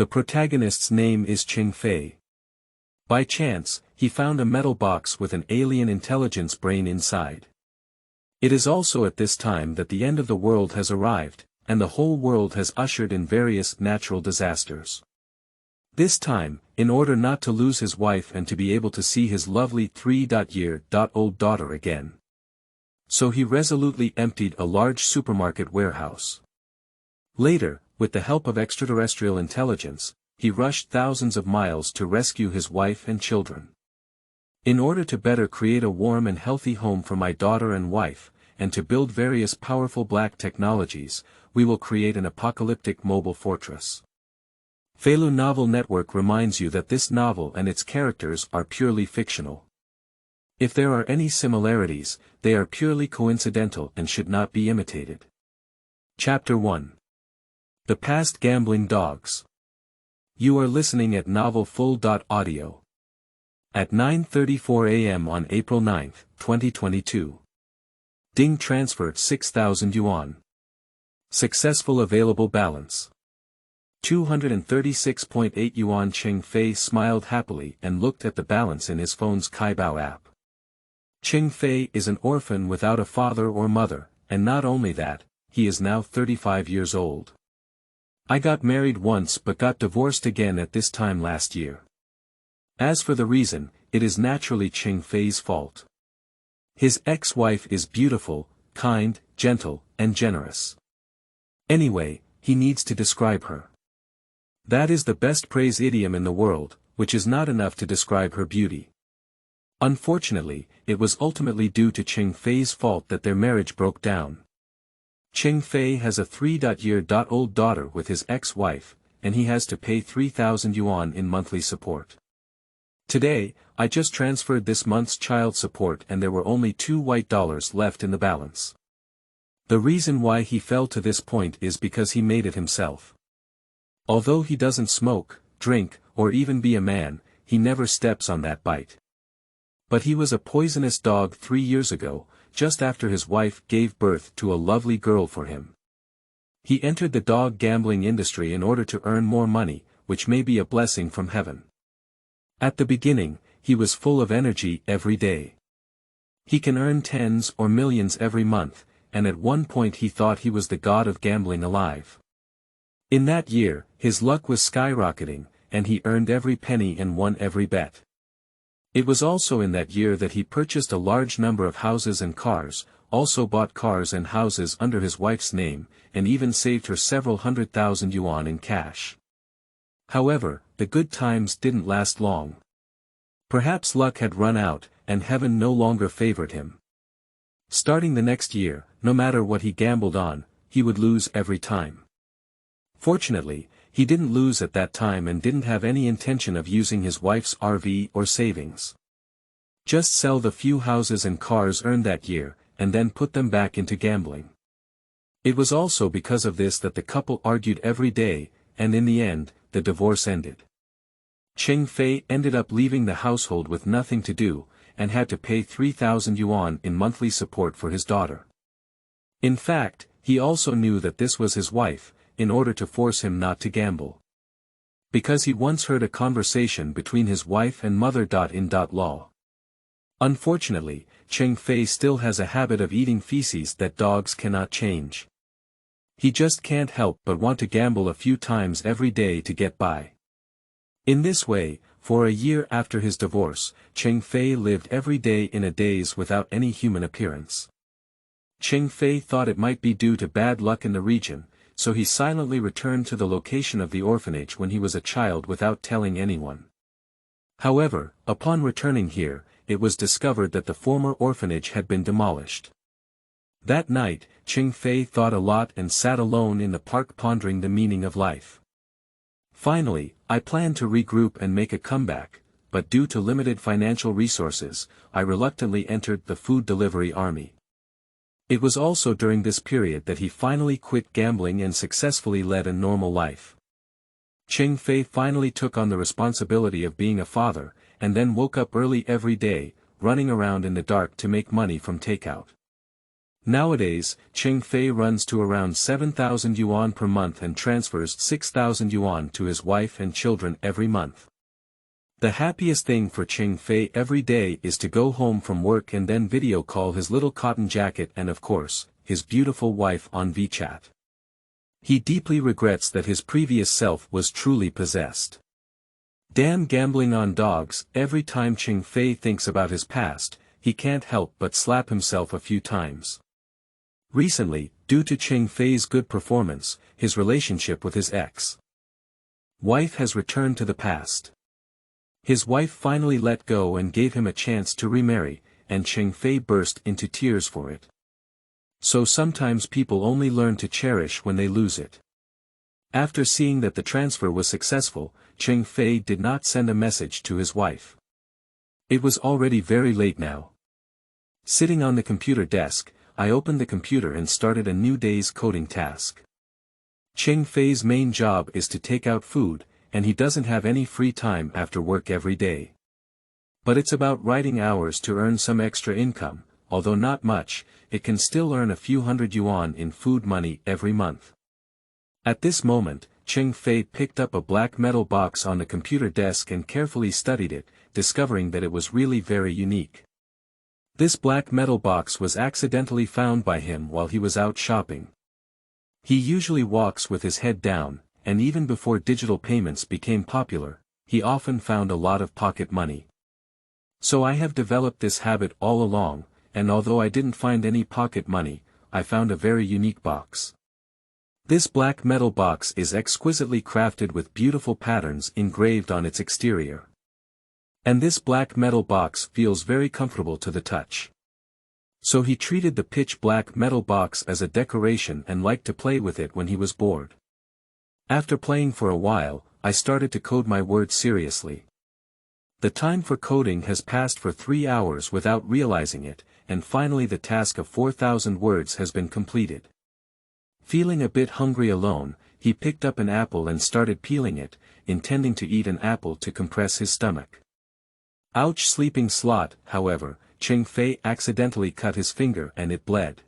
The protagonist's name is Cheng Fei. By chance, he found a metal box with an alien intelligence brain inside. It is also at this time that the end of the world has arrived, and the whole world has ushered in various natural disasters. This time, in order not to lose his wife and to be able to see his lovely 3-year-old daughter again. So he resolutely emptied a large supermarket warehouse. Later, with the help of extraterrestrial intelligence, he rushed thousands of miles to rescue his wife and children. In order to better create a warm and healthy home for my daughter and wife, and to build various powerful black technologies, we will create an apocalyptic mobile fortress. Feilu Novel Network reminds you that this novel and its characters are purely fictional. If there are any similarities, they are purely coincidental and should not be imitated. Chapter 1. The Past Gambling Dogs. You are listening at novelfull.audio. At 9:34 a.m. on April 9, 2022. Ding transfer 6,000 yuan. Successful available balance. 236.8 yuan. Cheng Fei smiled happily and looked at the balance in his phone's Kaibao app. Cheng Fei is an orphan without a father or mother, and not only that, he is now 35 years old. I got married once but got divorced again at this time last year. As for the reason, it is naturally Cheng Fei's fault. His ex-wife is beautiful, kind, gentle, and generous. Anyway, he needs to describe her. That is the best praise idiom in the world, which is not enough to describe her beauty. Unfortunately, it was ultimately due to Cheng Fei's fault that their marriage broke down. Cheng Fei has a 3-year-old daughter with his ex-wife, and he has to pay 3,000 yuan in monthly support. Today, I just transferred this month's child support and there were only $2 left in the balance. The reason why he fell to this point is because he made it himself. Although he doesn't smoke, drink, or even be a man, he never steps on that bite. But he was a poisonous dog 3 years ago, just after his wife gave birth to a lovely girl for him. He entered the dog gambling industry in order to earn more money, which may be a blessing from heaven. At the beginning, he was full of energy every day. He can earn tens or millions every month, and at one point he thought he was the god of gambling alive. In that year, his luck was skyrocketing, and he earned every penny and won every bet. It was also in that year that he purchased a large number of houses and cars, also bought cars and houses under his wife's name, and even saved her several 100,000 yuan in cash. However, the good times didn't last long. Perhaps luck had run out, and heaven no longer favored him. Starting the next year, no matter what he gambled on, he would lose every time. Fortunately, he didn't lose at that time and didn't have any intention of using his wife's RV or savings. Just sell the few houses and cars earned that year, and then put them back into gambling. It was also because of this that the couple argued every day, and in the end, the divorce ended. Cheng Fei ended up leaving the household with nothing to do, and had to pay 3,000 yuan in monthly support for his daughter. In fact, he also knew that this was his wife, in order to force him not to gamble. Because he once heard a conversation between his wife and mother.in.law. Unfortunately, Cheng Fei still has a habit of eating feces that dogs cannot change. He just can't help but want to gamble a few times every day to get by. In this way, for a year after his divorce, Cheng Fei lived every day in a daze without any human appearance. Cheng Fei thought it might be due to bad luck in the region, so he silently returned to the location of the orphanage when he was a child without telling anyone. However, upon returning here, it was discovered that the former orphanage had been demolished. That night, Cheng Fei thought a lot and sat alone in the park pondering the meaning of life. Finally, I planned to regroup and make a comeback, but due to limited financial resources, I reluctantly entered the food delivery army. It was also during this period that he finally quit gambling and successfully led a normal life. Cheng Fei finally took on the responsibility of being a father, and then woke up early every day, running around in the dark to make money from takeout. Nowadays, Cheng Fei runs to around 7,000 yuan per month and transfers 6,000 yuan to his wife and children every month. The happiest thing for Cheng Fei every day is to go home from work and then video call his little cotton jacket and of course, his beautiful wife on WeChat. He deeply regrets that his previous self was truly possessed. Damn gambling on dogs. Every time Cheng Fei thinks about his past, he can't help but slap himself a few times. Recently, due to Cheng Fei's good performance, his relationship with his ex-wife has returned to the past. His wife finally let go and gave him a chance to remarry, and Cheng Fei burst into tears for it. So sometimes people only learn to cherish when they lose it. After seeing that the transfer was successful, Cheng Fei did not send a message to his wife. It was already very late now. Sitting on the computer desk, I opened the computer and started a new day's coding task. Cheng Fei's main job is to take out food, and he doesn't have any free time after work every day. But it's about writing hours to earn some extra income, although not much, it can still earn a few hundred yuan in food money every month. At this moment, Cheng Fei picked up a black metal box on the computer desk and carefully studied it, discovering that it was really very unique. This black metal box was accidentally found by him while he was out shopping. He usually walks with his head down, and even before digital payments became popular, he often found a lot of pocket money. So I have developed this habit all along, and although I didn't find any pocket money, I found a very unique box. This black metal box is exquisitely crafted with beautiful patterns engraved on its exterior. And this black metal box feels very comfortable to the touch. So he treated the pitch black metal box as a decoration and liked to play with it when he was bored. After playing for a while, I started to code my words seriously. The time for coding has passed for 3 hours without realizing it, and finally the task of 4,000 words has been completed. Feeling a bit hungry alone, he picked up an apple and started peeling it, intending to eat an apple to compress his stomach. Ouch! Sleeping slot. However, Cheng Fei accidentally cut his finger and it bled.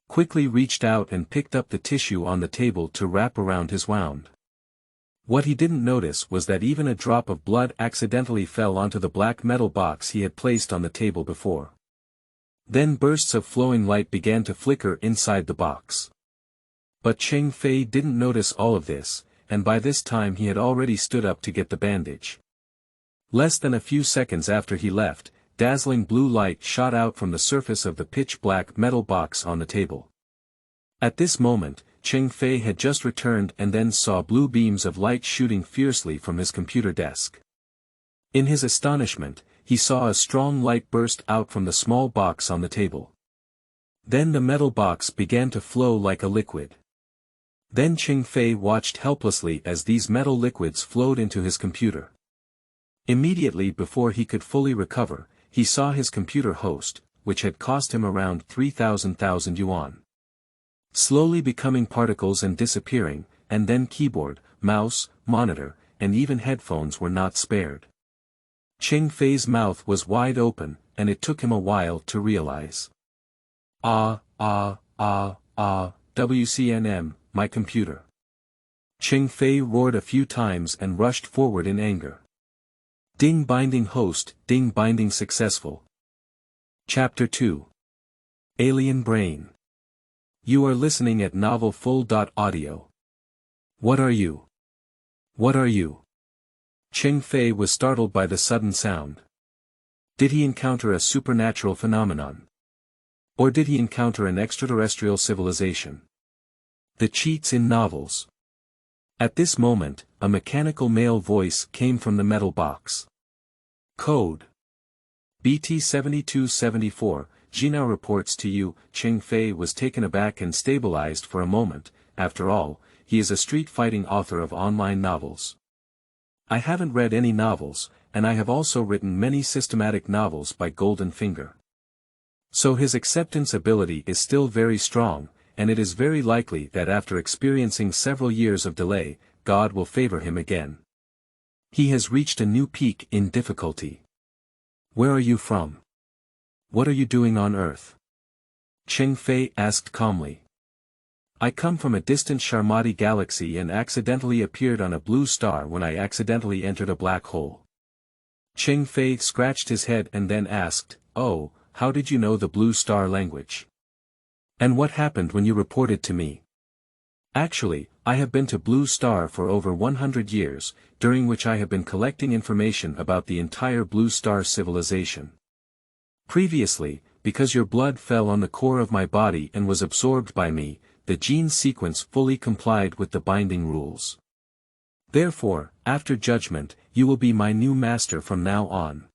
Quickly reached out and picked up the tissue on the table to wrap around his wound. What he didn't notice was that even a drop of blood accidentally fell onto the black metal box he had placed on the table before. Then bursts of flowing light began to flicker inside the box. But Cheng Fei didn't notice all of this, and by this time he had already stood up to get the bandage. Less than a few seconds after he left, dazzling blue light shot out from the surface of the pitch-black metal box on the table. At this moment, Cheng Fei had just returned and then saw blue beams of light shooting fiercely from his computer desk. In his astonishment, he saw a strong light burst out from the small box on the table. Then the metal box began to flow like a liquid. Then Cheng Fei watched helplessly as these metal liquids flowed into his computer. Immediately before he could fully recover, he saw his computer host, which had cost him around 3,000 yuan. Slowly becoming particles and disappearing, and then keyboard, mouse, monitor, and even headphones were not spared. Cheng Fei's mouth was wide open, and it took him a while to realize. WCNM, my computer. Cheng Fei roared a few times and rushed forward in anger. Ding binding host, ding binding successful. Chapter 2. Alien Brain. You are listening at novelfull.audio. What are you? What are you? Cheng Fei was startled by the sudden sound. Did he encounter a supernatural phenomenon? Or did he encounter an extraterrestrial civilization? The cheats in novels. At this moment, a mechanical male voice came from the metal box. Code. BT7274, Jinao reports to you. Cheng Fei was taken aback and stabilized for a moment. After all, he is a street-fighting author of online novels. I haven't read any novels, and I have also written many systematic novels by Golden Finger. So his acceptance ability is still very strong, and it is very likely that after experiencing several years of delay, God will favor him again. He has reached a new peak in difficulty. Where are you from? What are you doing on Earth? Cheng Fei asked calmly. I come from a distant Sharmati galaxy and accidentally appeared on a blue star when I accidentally entered a black hole. Cheng Fei scratched his head and then asked, "Oh, how did you know the blue star language? And what happened when you reported to me?" Actually, I have been to Blue Star for over 100 years, during which I have been collecting information about the entire Blue Star civilization. Previously, because your blood fell on the core of my body and was absorbed by me, the gene sequence fully complied with the binding rules. Therefore, after judgment, you will be my new master from now on.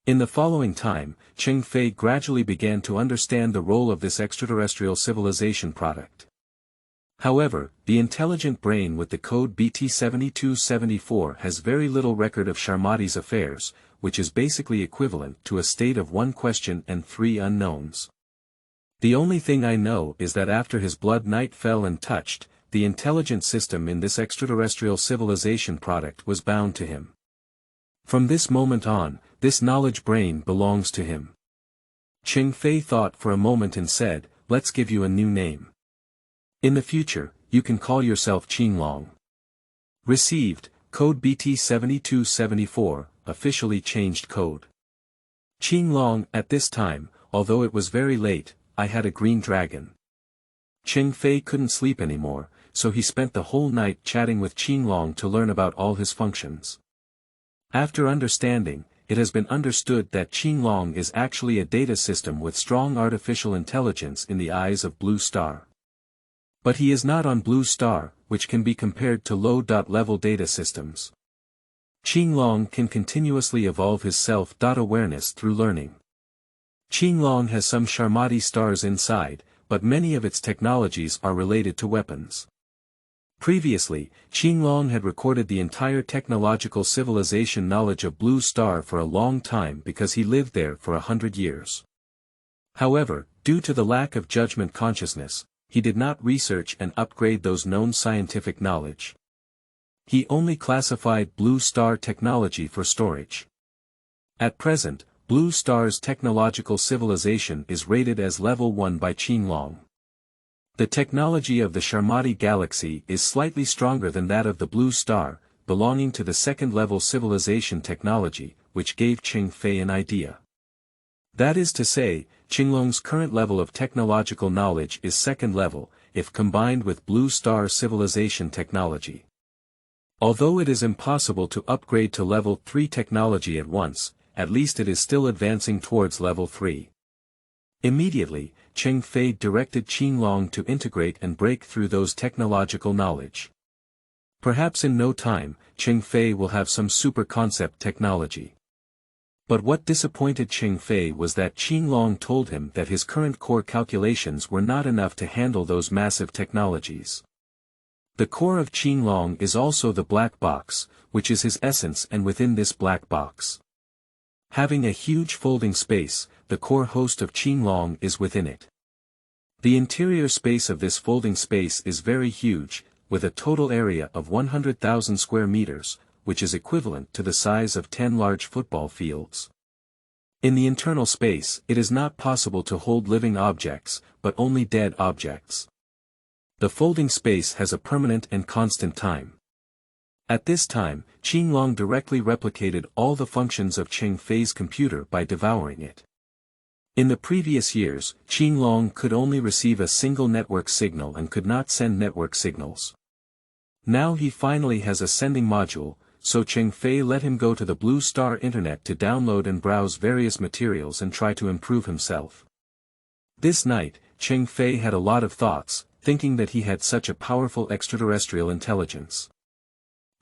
In the following time, Cheng Fei gradually began to understand the role of this extraterrestrial civilization product. However, the intelligent brain with the code BT7274 has very little record of Sharmati's affairs, which is basically equivalent to a state of 1 question and 3 unknowns. The only thing I know is that after his blood night fell and touched, the intelligent system in this extraterrestrial civilization product was bound to him. From this moment on, this knowledge brain belongs to him. Cheng Fei thought for a moment and said, "Let's give you a new name. In the future, you can call yourself Qinglong." Received, code BT7274, officially changed code. Qinglong. At this time, although it was very late, I had a green dragon. Cheng Fei couldn't sleep anymore, so he spent the whole night chatting with Qinglong to learn about all his functions. After understanding, it has been understood that Qinglong is actually a data system with strong artificial intelligence in the eyes of Blue Star. But he is not on Blue Star, which can be compared to low-level data systems. Qinglong can continuously evolve his self-awareness through learning. Qinglong has some Sharmati stars inside, but many of its technologies are related to weapons. Previously, Qinglong had recorded the entire technological civilization knowledge of Blue Star for a long time because he lived there for 100 years. However, due to the lack of judgment consciousness, he did not research and upgrade those known scientific knowledge. He only classified Blue Star technology for storage. At present, Blue Star's technological civilization is rated as level 1 by Qinglong. The technology of the Sharmati galaxy is slightly stronger than that of the Blue Star, belonging to the second-level civilization technology, which gave Cheng Fei an idea. That is to say, Qinglong's current level of technological knowledge is second level, if combined with Blue Star civilization technology. Although it is impossible to upgrade to level 3 technology at once, at least it is still advancing towards level 3. Immediately, Cheng Fei directed Qinglong to integrate and break through those technological knowledge. Perhaps in no time, Cheng Fei will have some super concept technology. But what disappointed Cheng Fei was that Qinglong told him that his current core calculations were not enough to handle those massive technologies. The core of Qinglong is also the black box, which is his essence, and within this black box, having a huge folding space, the core host of Qinglong is within it. The interior space of this folding space is very huge, with a total area of 100,000 square meters, which is equivalent to the size of 10 large football fields. In the internal space, it is not possible to hold living objects, but only dead objects. The folding space has a permanent and constant time. At this time, Qinglong directly replicated all the functions of Cheng Fei's computer by devouring it. In the previous years, Qinglong could only receive a single network signal and could not send network signals. Now he finally has a sending module, so Cheng Fei let him go to the Blue Star Internet to download and browse various materials and try to improve himself. This night, Cheng Fei had a lot of thoughts, thinking that he had such a powerful extraterrestrial intelligence.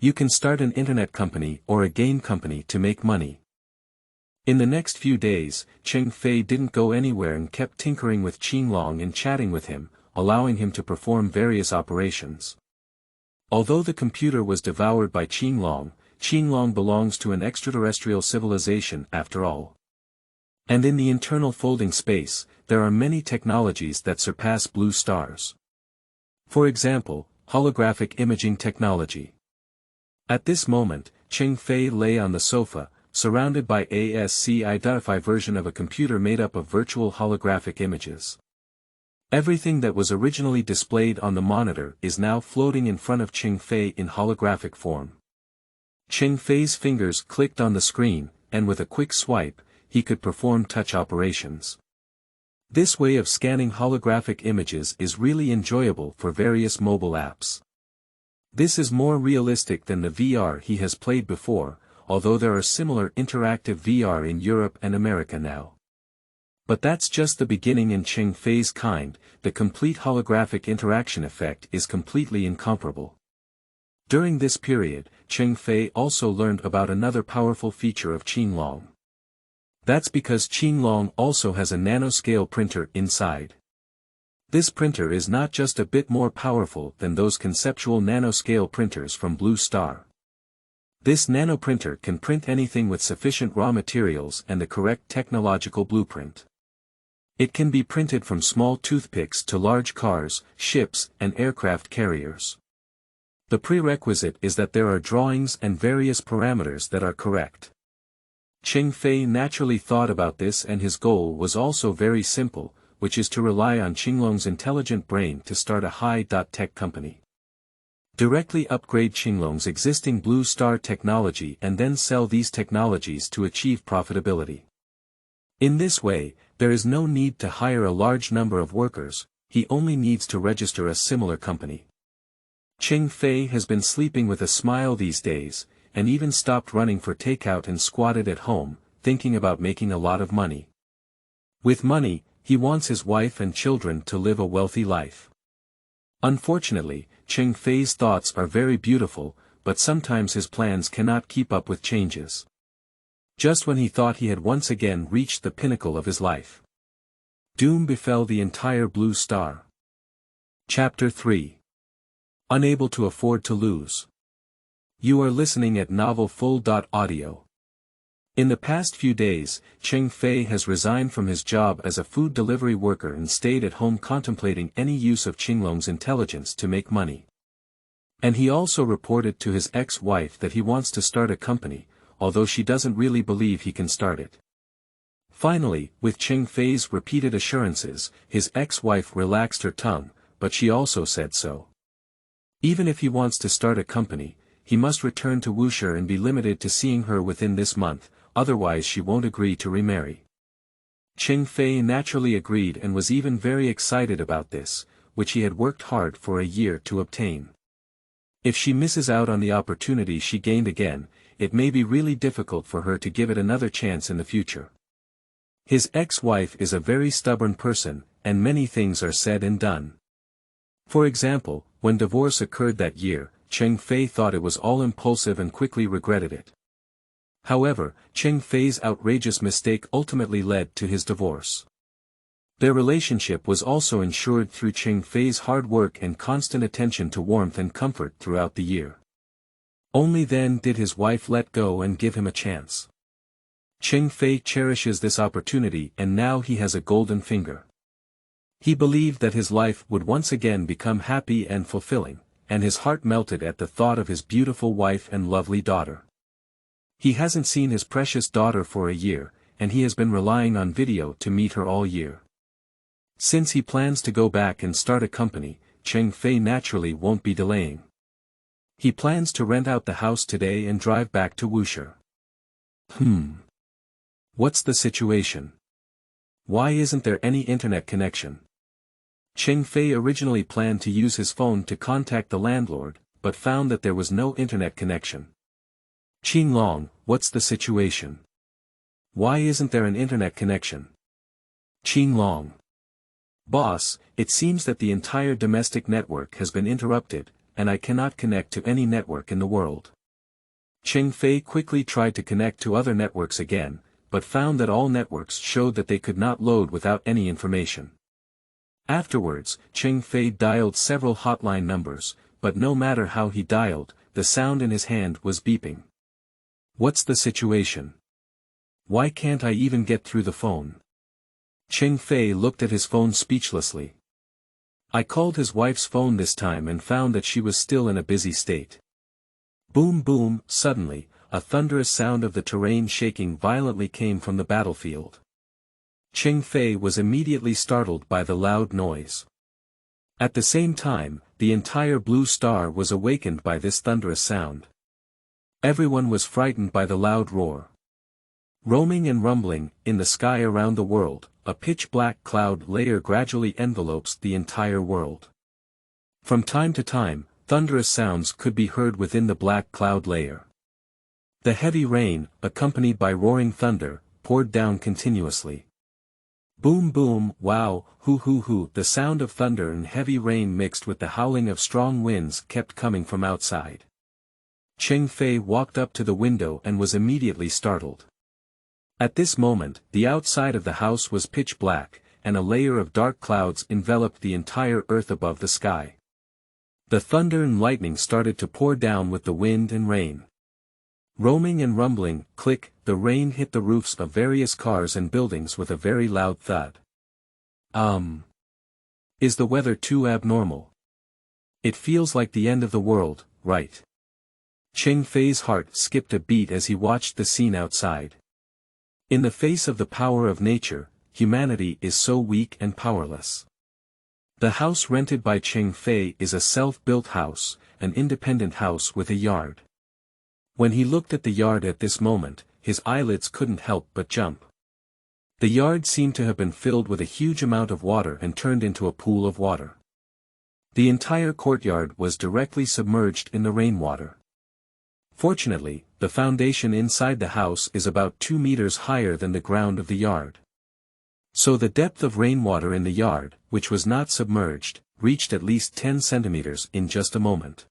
You can start an internet company or a game company to make money. In the next few days, Cheng Fei didn't go anywhere and kept tinkering with Qinglong and chatting with him, allowing him to perform various operations. Although the computer was devoured by Qinglong, Qinglong belongs to an extraterrestrial civilization after all. And in the internal folding space, there are many technologies that surpass Blue Stars. For example, holographic imaging technology. At this moment, Cheng Fei lay on the sofa, surrounded by a inside.It version of a computer made up of virtual holographic images. Everything that was originally displayed on the monitor is now floating in front of Cheng Fei in holographic form. Cheng Fei's fingers clicked on the screen, and with a quick swipe, he could perform touch operations. This way of scanning holographic images is really enjoyable for various mobile apps. This is more realistic than the VR he has played before, although there are similar interactive VR in Europe and America now. But that's just the beginning in Cheng Fei's kind. The complete holographic interaction effect is completely incomparable. During this period, Cheng Fei also learned about another powerful feature of Qinglong. That's because Qinglong also has a nanoscale printer inside. This printer is not just a bit more powerful than those conceptual nanoscale printers from Blue Star. This nanoprinter can print anything with sufficient raw materials and the correct technological blueprint. It can be printed from small toothpicks to large cars, ships, and aircraft carriers. The prerequisite is that there are drawings and various parameters that are correct. Cheng Fei naturally thought about this, and his goal was also very simple, which is to rely on Qinglong's intelligent brain to start a high-tech company. Directly upgrade Qinglong's existing Blue Star technology and then sell these technologies to achieve profitability. In this way, there is no need to hire a large number of workers, he only needs to register a similar company. Cheng Fei has been sleeping with a smile these days, and even stopped running for takeout and squatted at home, thinking about making a lot of money. With money, he wants his wife and children to live a wealthy life. Unfortunately, Cheng Fei's thoughts are very beautiful, but sometimes his plans cannot keep up with changes. Just when he thought he had once again reached the pinnacle of his life, doom befell the entire Blue Star. Chapter 3. Unable to afford to lose. You are listening at novelfull.audio. In the past few days, Cheng Fei has resigned from his job as a food delivery worker and stayed at home contemplating any use of Qinglong's intelligence to make money. And he also reported to his ex-wife that he wants to start a company, although she doesn't really believe he can start it. Finally, with Cheng Fei's repeated assurances, his ex-wife relaxed her tongue, but she also said so. Even if he wants to start a company, he must return to Wuxia and be limited to seeing her within this month, otherwise she won't agree to remarry. Cheng Fei naturally agreed and was even very excited about this, which he had worked hard for a year to obtain. If she misses out on the opportunity she gained again, it may be really difficult for her to give it another chance in the future. His ex-wife is a very stubborn person, and many things are said and done. For example, when divorce occurred that year, Cheng Fei thought it was all impulsive and quickly regretted it. However, Cheng Fei's outrageous mistake ultimately led to his divorce. Their relationship was also ensured through Cheng Fei's hard work and constant attention to warmth and comfort throughout the year. Only then did his wife let go and give him a chance. Cheng Fei cherishes this opportunity, and now he has a golden finger. He believed that his life would once again become happy and fulfilling, and his heart melted at the thought of his beautiful wife and lovely daughter. He hasn't seen his precious daughter for a year, and he has been relying on video to meet her all year. Since he plans to go back and start a company, Cheng Fei naturally won't be delaying. He plans to rent out the house today and drive back to Wuxia. What's the situation? Why isn't there any internet connection? Cheng Fei originally planned to use his phone to contact the landlord, but found that there was no internet connection. Qinglong, what's the situation? Why isn't there an internet connection? Qinglong. Boss, it seems that the entire domestic network has been interrupted, and I cannot connect to any network in the world. Cheng Fei quickly tried to connect to other networks again, but found that all networks showed that they could not load without any information. Afterwards, Cheng Fei dialed several hotline numbers, but no matter how he dialed, the sound in his hand was beeping. What's the situation? Why can't I even get through the phone? Cheng Fei looked at his phone speechlessly. I called his wife's phone this time and found that she was still in a busy state. Boom boom, suddenly, a thunderous sound of the terrain shaking violently came from the battlefield. Cheng Fei was immediately startled by the loud noise. At the same time, the entire blue star was awakened by this thunderous sound. Everyone was frightened by the loud roar. Roaming and rumbling, in the sky around the world, a pitch-black cloud layer gradually envelopes the entire world. From time to time, thunderous sounds could be heard within the black cloud layer. The heavy rain, accompanied by roaring thunder, poured down continuously. Boom boom, wow, hoo hoo hoo. The sound of thunder and heavy rain mixed with the howling of strong winds kept coming from outside. Cheng Fei walked up to the window and was immediately startled. At this moment, the outside of the house was pitch black, and a layer of dark clouds enveloped the entire earth above the sky. The thunder and lightning started to pour down with the wind and rain. Roaming and rumbling, click, the rain hit the roofs of various cars and buildings with a very loud thud. Is the weather too abnormal? It feels like the end of the world, right? Cheng Fei's heart skipped a beat as he watched the scene outside. In the face of the power of nature, humanity is so weak and powerless. The house rented by Cheng Fei is a self-built house, an independent house with a yard. When he looked at the yard at this moment, his eyelids couldn't help but jump. The yard seemed to have been filled with a huge amount of water and turned into a pool of water. The entire courtyard was directly submerged in the rainwater. Fortunately, the foundation inside the house is about 2 meters higher than the ground of the yard. So the depth of rainwater in the yard, which was not submerged, reached at least 10 centimeters in just a moment.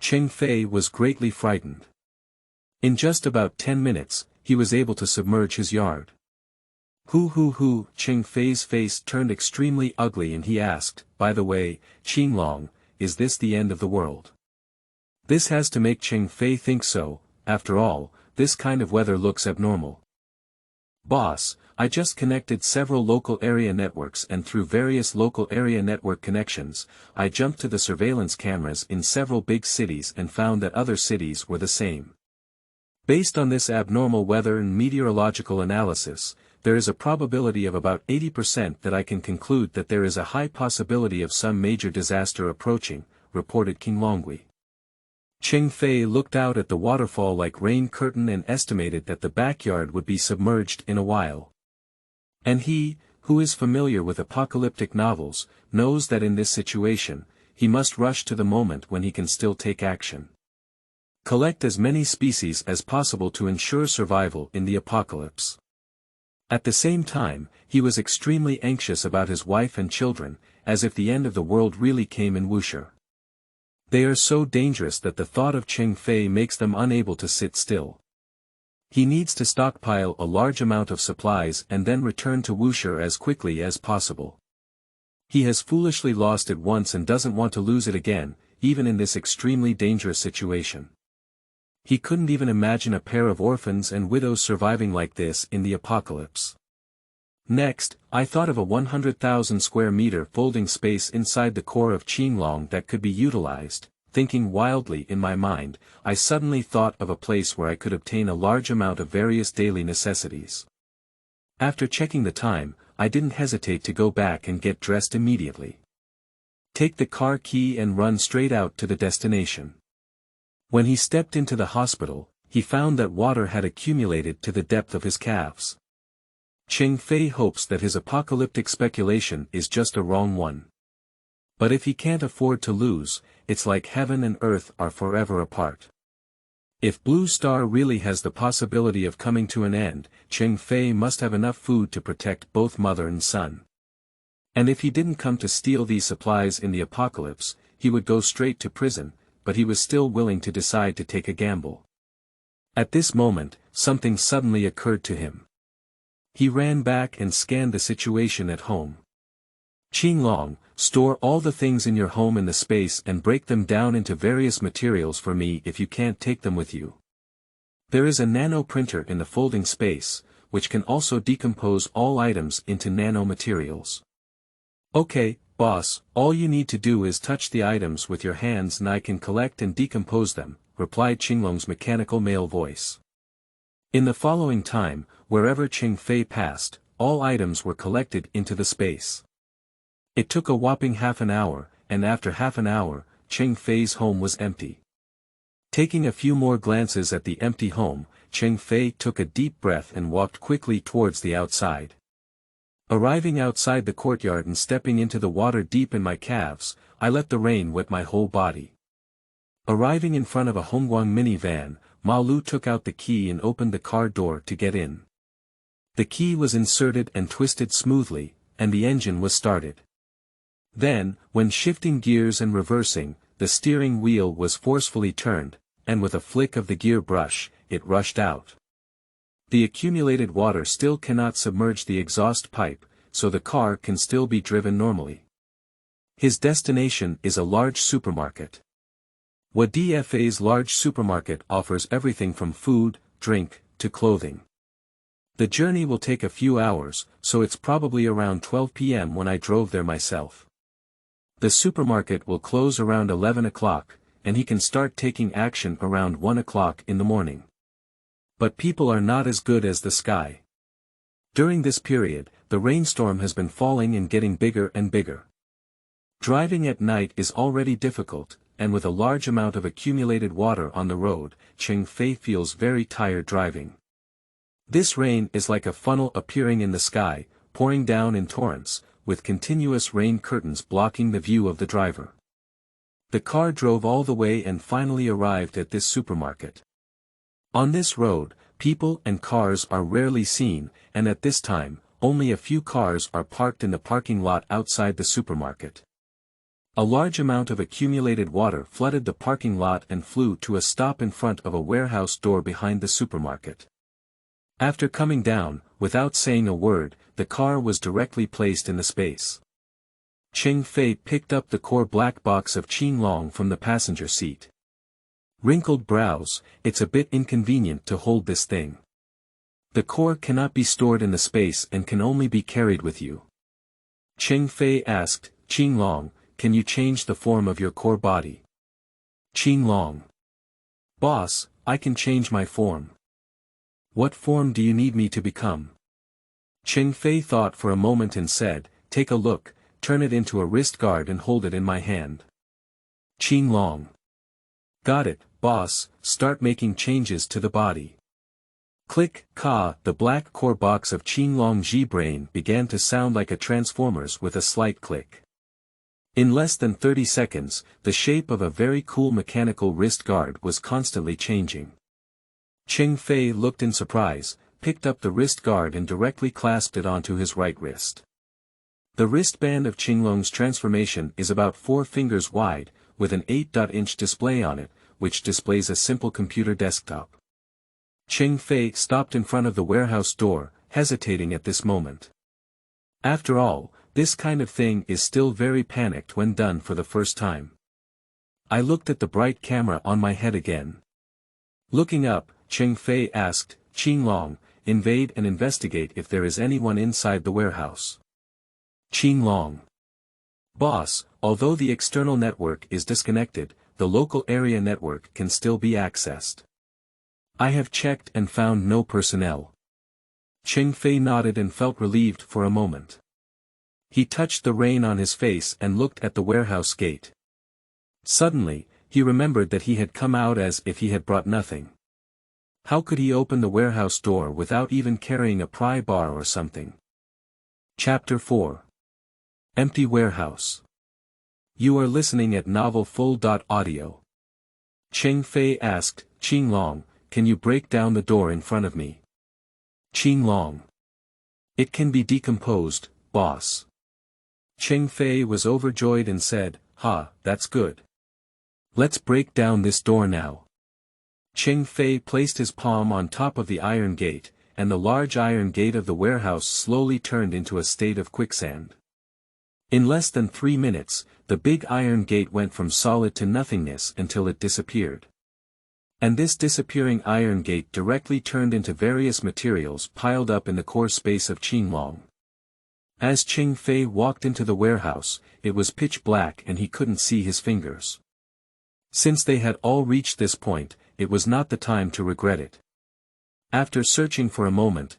Cheng Fei was greatly frightened. In just about 10 minutes, he was able to submerge his yard. Hoo hoo hoo, Cheng Fei's face turned extremely ugly and he asked, by the way, Qinglong, is this the end of the world? This has to make Cheng Fei think so. After all, this kind of weather looks abnormal. Boss, I just connected several local area networks and through various local area network connections, I jumped to the surveillance cameras in several big cities and found that other cities were the same. Based on this abnormal weather and meteorological analysis, there is a probability of about 80% that I can conclude that there is a high possibility of some major disaster approaching, reported Qinglong. Cheng Fei looked out at the waterfall-like rain curtain and estimated that the backyard would be submerged in a while. And he, who is familiar with apocalyptic novels, knows that in this situation, he must rush to the moment when he can still take action. Collect as many species as possible to ensure survival in the apocalypse. At the same time, he was extremely anxious about his wife and children, as if the end of the world really came in Wuxia. They are so dangerous that the thought of Cheng Fei makes them unable to sit still. He needs to stockpile a large amount of supplies and then return to Wuxia as quickly as possible. He has foolishly lost it once and doesn't want to lose it again, even in this extremely dangerous situation. He couldn't even imagine a pair of orphans and widows surviving like this in the apocalypse. Next, I thought of a 100,000 square meter folding space inside the core of Qinglong that could be utilized. Thinking wildly in my mind, I suddenly thought of a place where I could obtain a large amount of various daily necessities. After checking the time, I didn't hesitate to go back and get dressed immediately. Take the car key and run straight out to the destination. When he stepped into the hospital, he found that water had accumulated to the depth of his calves. Cheng Fei hopes that his apocalyptic speculation is just a wrong one. But if he can't afford to lose, it's like heaven and earth are forever apart. If Blue Star really has the possibility of coming to an end, Cheng Fei must have enough food to protect both mother and son. And if he didn't come to steal these supplies in the apocalypse, he would go straight to prison, but he was still willing to decide to take a gamble. At this moment, something suddenly occurred to him. He ran back and scanned the situation at home. Qinglong, store all the things in your home in the space and break them down into various materials for me if you can't take them with you. There is a nano printer in the folding space, which can also decompose all items into nano materials. Okay, boss, all you need to do is touch the items with your hands and I can collect and decompose them, replied Qinglong's mechanical male voice. In the following time, wherever Cheng Fei passed, all items were collected into the space. It took a whopping half an hour, and after half an hour, Cheng Fei's home was empty. Taking a few more glances at the empty home, Cheng Fei took a deep breath and walked quickly towards the outside. Arriving outside the courtyard and stepping into the water deep in my calves, I let the rain wet my whole body. Arriving in front of a Hongguang minivan, Ma Lu took out the key and opened the car door to get in. The key was inserted and twisted smoothly, and the engine was started. Then, when shifting gears and reversing, the steering wheel was forcefully turned, and with a flick of the gear brush, it rushed out. The accumulated water still cannot submerge the exhaust pipe, so the car can still be driven normally. His destination is a large supermarket. WDFA's large supermarket offers everything from food, drink, to clothing. The journey will take a few hours, so it's probably around 12 p.m. when I drove there myself. The supermarket will close around 11 o'clock, and he can start taking action around 1 o'clock in the morning. But people are not as good as the sky. During this period, the rainstorm has been falling and getting bigger and bigger. Driving at night is already difficult, and with a large amount of accumulated water on the road, Cheng Fei feels very tired driving. This rain is like a funnel appearing in the sky, pouring down in torrents, with continuous rain curtains blocking the view of the driver. The car drove all the way and finally arrived at this supermarket. On this road, people and cars are rarely seen, and at this time, only a few cars are parked in the parking lot outside the supermarket. A large amount of accumulated water flooded the parking lot and flew to a stop in front of a warehouse door behind the supermarket. After coming down, without saying a word, the car was directly placed in the space. Cheng Fei picked up the core black box of Qinglong from the passenger seat. Wrinkled brows, it's a bit inconvenient to hold this thing. The core cannot be stored in the space and can only be carried with you. Cheng Fei asked, Qinglong, can you change the form of your core body? Qinglong. Boss, I can change my form. What form do you need me to become? Cheng Fei thought for a moment and said, take a look, turn it into a wrist guard and hold it in my hand. Qinglong. Got it, boss, start making changes to the body. Click, ka, the black core box of Qinglong Ji-brain began to sound like a transformer's with a slight click. In less than 30 seconds, the shape of a very cool mechanical wrist guard was constantly changing. Cheng Fei looked in surprise, picked up the wrist guard and directly clasped it onto his right wrist. The wristband of Qinglong's transformation is about 4 fingers wide, with an 8-inch display on it, which displays a simple computer desktop. Cheng Fei stopped in front of the warehouse door, hesitating at this moment. After all, this kind of thing is still very panicked when done for the first time. I looked at the bright camera on my head again. Looking up, Cheng Fei asked, Qinglong, invade and investigate if there is anyone inside the warehouse. Qinglong. Boss, although the external network is disconnected, the local area network can still be accessed. I have checked and found no personnel. Cheng Fei nodded and felt relieved for a moment. He touched the rain on his face and looked at the warehouse gate. Suddenly, he remembered that he had come out as if he had brought nothing. How could he open the warehouse door without even carrying a pry bar or something? Chapter 4. Empty Warehouse. You are listening at novelfull.audio. Cheng Fei asked, Qinglong, can you break down the door in front of me? Qinglong. It can be decomposed, boss. Cheng Fei was overjoyed and said, that's good. Let's break down this door now. Cheng Fei placed his palm on top of the iron gate, and the large iron gate of the warehouse slowly turned into a state of quicksand. In less than 3 minutes, the big iron gate went from solid to nothingness until it disappeared. And this disappearing iron gate directly turned into various materials piled up in the core space of Qinglong. As Cheng Fei walked into the warehouse, it was pitch black and he couldn't see his fingers. Since they had all reached this point, it was not the time to regret it. After searching for a moment,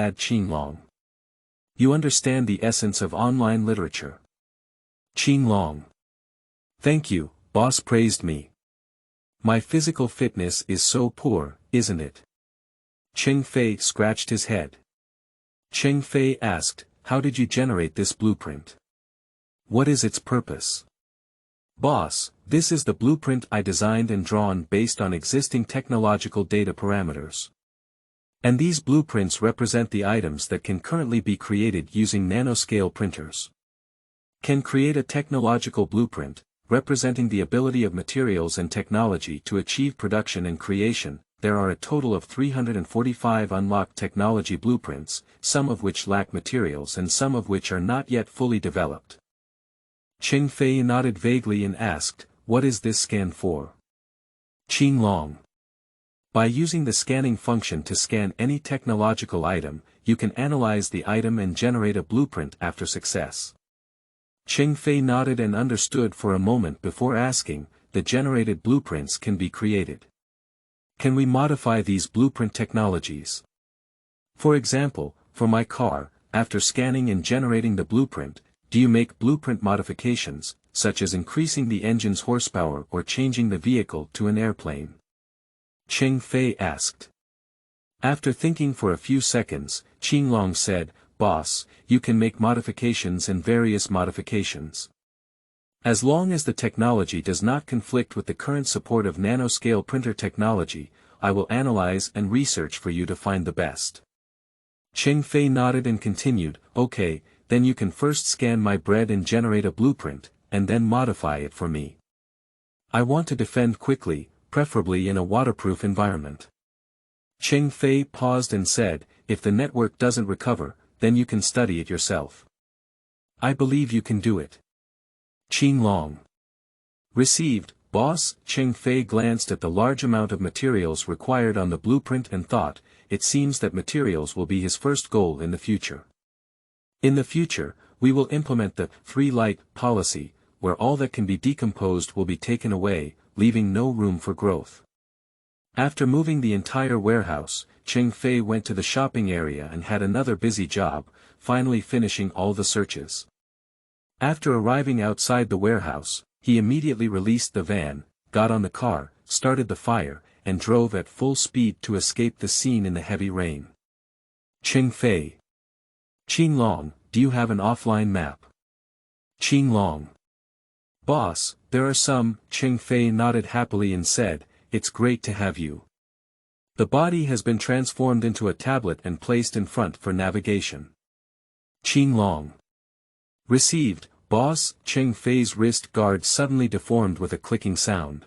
bad Qinglong. You understand the essence of online literature. Qinglong. Thank you, boss praised me. My physical fitness is so poor, isn't it? Cheng Fei scratched his head. Cheng Fei asked, how did you generate this blueprint? What is its purpose? Boss, this is the blueprint I designed and drawn based on existing technological data parameters. And these blueprints represent the items that can currently be created using nanoscale printers. Can create a technological blueprint, representing the ability of materials and technology to achieve production and creation. There are a total of 345 unlocked technology blueprints, some of which lack materials and some of which are not yet fully developed. Cheng Fei nodded vaguely and asked, "What is this scan for?" Qinglong. By using the scanning function to scan any technological item, you can analyze the item and generate a blueprint after success. Cheng Fei nodded and understood for a moment before asking, "The generated blueprints can be created. Can we modify these blueprint technologies? For example, for my car, after scanning and generating the blueprint, do you make blueprint modifications, such as increasing the engine's horsepower or changing the vehicle to an airplane?" Cheng Fei asked. After thinking for a few seconds, Qinglong said, "Boss, you can make modifications and various modifications. As long as the technology does not conflict with the current support of nanoscale printer technology, I will analyze and research for you to find the best." Cheng Fei nodded and continued, "Okay, then you can first scan my bread and generate a blueprint, and then modify it for me. I want to defend quickly, preferably in a waterproof environment." Cheng Fei paused and said, "If the network doesn't recover, then you can study it yourself. I believe you can do it." Qinglong. Received, boss. Cheng Fei glanced at the large amount of materials required on the blueprint and thought, it seems that materials will be his first goal in the future. In the future, we will implement the 3-light policy, where all that can be decomposed will be taken away, leaving no room for growth. After moving the entire warehouse, Cheng Fei went to the shopping area and had another busy job, finally finishing all the searches. After arriving outside the warehouse, he immediately released the van, got on the car, started the fire, and drove at full speed to escape the scene in the heavy rain. Cheng Fei. Qinglong, do you have an offline map? Qinglong. Boss, there are some. Cheng Fei nodded happily and said, "It's great to have you. The body has been transformed into a tablet and placed in front for navigation." Qinglong. Received, boss. Cheng Fei's wrist guard suddenly deformed with a clicking sound.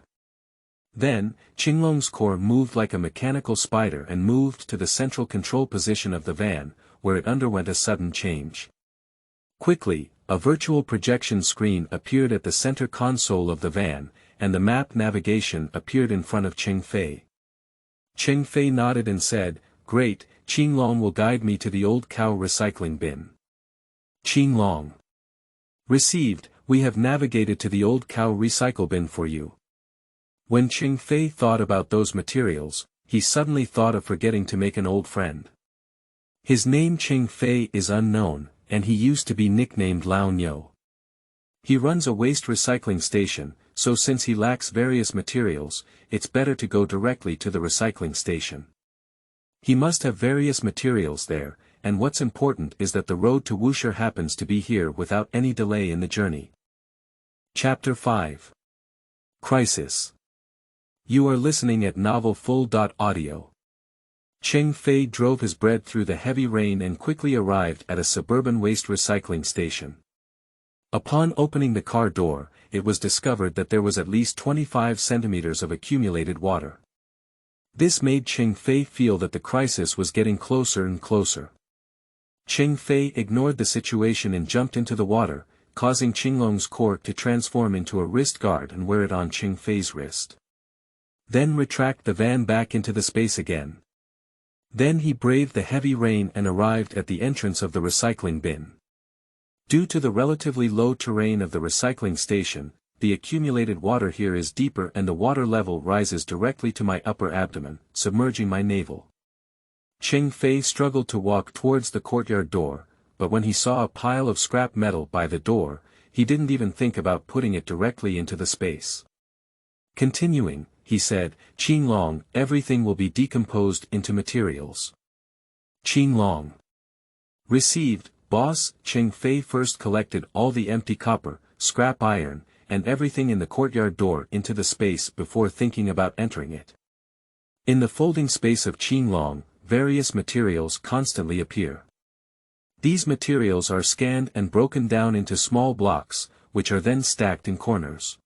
Then, Qinglong's core moved like a mechanical spider and moved to the central control position of the van, where it underwent a sudden change. Quickly, a virtual projection screen appeared at the center console of the van, and the map navigation appeared in front of Cheng Fei. Cheng Fei nodded and said, "Great, Qinglong will guide me to the old cow recycling bin." Qinglong. Received, we have navigated to the old cow recycle bin for you. When Cheng Fei thought about those materials, he suddenly thought of forgetting to make an old friend. His name Cheng Fei is unknown, and he used to be nicknamed Lao Nyo. He runs a waste recycling station, so since he lacks various materials, it's better to go directly to the recycling station. He must have various materials there, and what's important is that the road to Wuxia happens to be here without any delay in the journey. Chapter 5. Crisis. You are listening at novelfull.audio. Cheng Fei drove his bread through the heavy rain and quickly arrived at a suburban waste recycling station. Upon opening the car door, it was discovered that there was at least 25 centimeters of accumulated water. This made Cheng Fei feel that the crisis was getting closer and closer. Cheng Fei ignored the situation and jumped into the water, causing Qinglong's core to transform into a wrist guard and wear it on Cheng Fei's wrist. Then retract the van back into the space again. Then he braved the heavy rain and arrived at the entrance of the recycling bin. Due to the relatively low terrain of the recycling station, the accumulated water here is deeper and the water level rises directly to my upper abdomen, submerging my navel. Cheng Fei struggled to walk towards the courtyard door, but when he saw a pile of scrap metal by the door, he didn't even think about putting it directly into the space. Continuing, he said, "Qinglong, everything will be decomposed into materials." Qinglong. Received, boss. Cheng Fei first collected all the empty copper, scrap iron, and everything in the courtyard door into the space before thinking about entering it. In the folding space of Qinglong, various materials constantly appear. These materials are scanned and broken down into small blocks, which are then stacked in corners.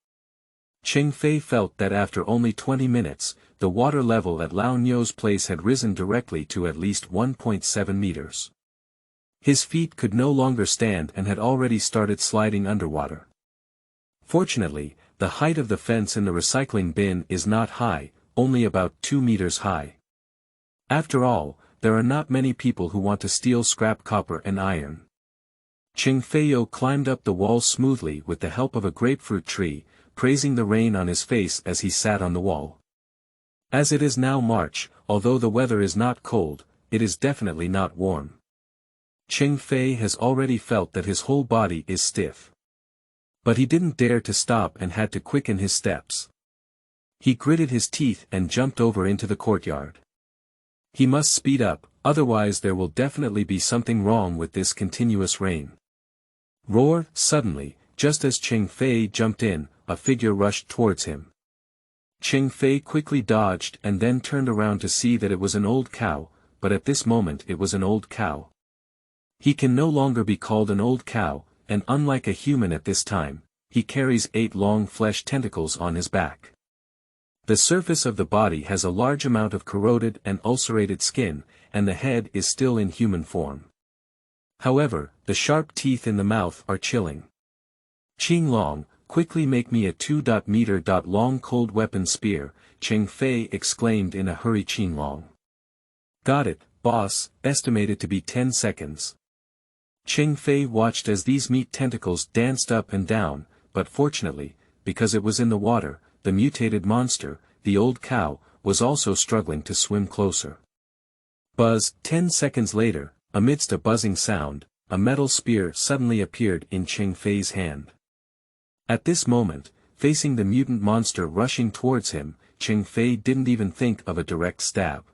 Cheng Fei felt that after only 20 minutes, the water level at Lao Nyo's place had risen directly to at least 1.7 meters. His feet could no longer stand and had already started sliding underwater. Fortunately, the height of the fence in the recycling bin is not high, only about 2 meters high. After all, there are not many people who want to steal scrap copper and iron. Cheng Fei climbed up the wall smoothly with the help of a grapefruit tree, praising the rain on his face as he sat on the wall. As it is now March, although the weather is not cold, it is definitely not warm. Cheng Fei has already felt that his whole body is stiff. But he didn't dare to stop and had to quicken his steps. He gritted his teeth and jumped over into the courtyard. He must speed up, otherwise there will definitely be something wrong with this continuous rain. Roar! Suddenly, just as Cheng Fei jumped in, a figure rushed towards him. Cheng Fei quickly dodged and then turned around to see that it was an old cow, but at this moment it was an old cow. He can no longer be called an old cow, and unlike a human at this time, he carries 8 long flesh tentacles on his back. The surface of the body has a large amount of corroded and ulcerated skin, and the head is still in human form. However, the sharp teeth in the mouth are chilling. Qinglong, quickly make me a 2-meter long cold weapon spear, Cheng Fei exclaimed in a hurry. Qinglong. Got it, boss, estimated to be 10 seconds. Cheng Fei watched as these meat tentacles danced up and down, but fortunately, because it was in the water, the mutated monster, the old cow, was also struggling to swim closer. Buzz! 10 seconds later, amidst a buzzing sound, a metal spear suddenly appeared in Cheng Fei's hand. At this moment, facing the mutant monster rushing towards him, Cheng Fei didn't even think of a direct stab.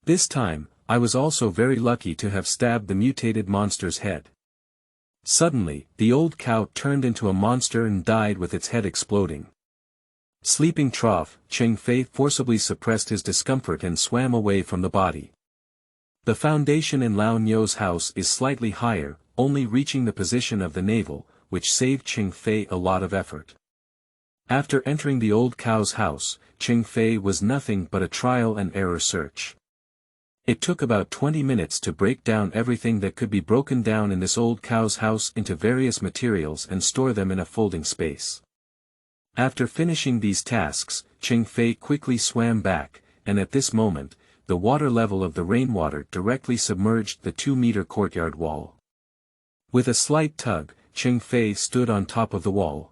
This time, I was also very lucky to have stabbed the mutated monster's head. Suddenly, the old cow turned into a monster and died with its head exploding. Sleeping trough, Cheng Fei forcibly suppressed his discomfort and swam away from the body. The foundation in Lao Nyo's house is slightly higher, only reaching the position of the navel, which saved Cheng Fei a lot of effort. After entering the old cow's house, Cheng Fei was nothing but a trial and error search. It took about 20 minutes to break down everything that could be broken down in this old cow's house into various materials and store them in a folding space. After finishing these tasks, Cheng Fei quickly swam back, and at this moment, the water level of the rainwater directly submerged the 2-meter courtyard wall. With a slight tug, Cheng Fei stood on top of the wall.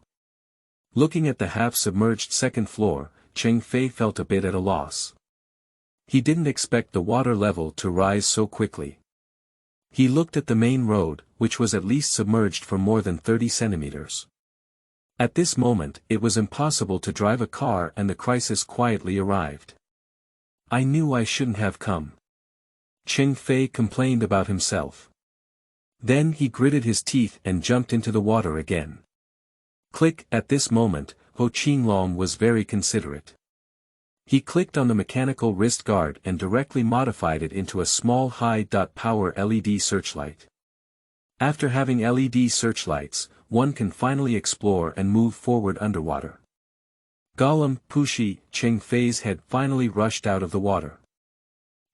Looking at the half-submerged second floor, Cheng Fei felt a bit at a loss. He didn't expect the water level to rise so quickly. He looked at the main road, which was at least submerged for more than 30 centimeters. At this moment, it was impossible to drive a car and the crisis quietly arrived. I knew I shouldn't have come. Cheng Fei complained about himself. Then he gritted his teeth and jumped into the water again. Click! At this moment, Ho Qinglong was very considerate. He clicked on the mechanical wrist guard and directly modified it into a small high-power LED searchlight. After having LED searchlights, one can finally explore and move forward underwater. Gollum, Pushi, Cheng Fei's head finally rushed out of the water.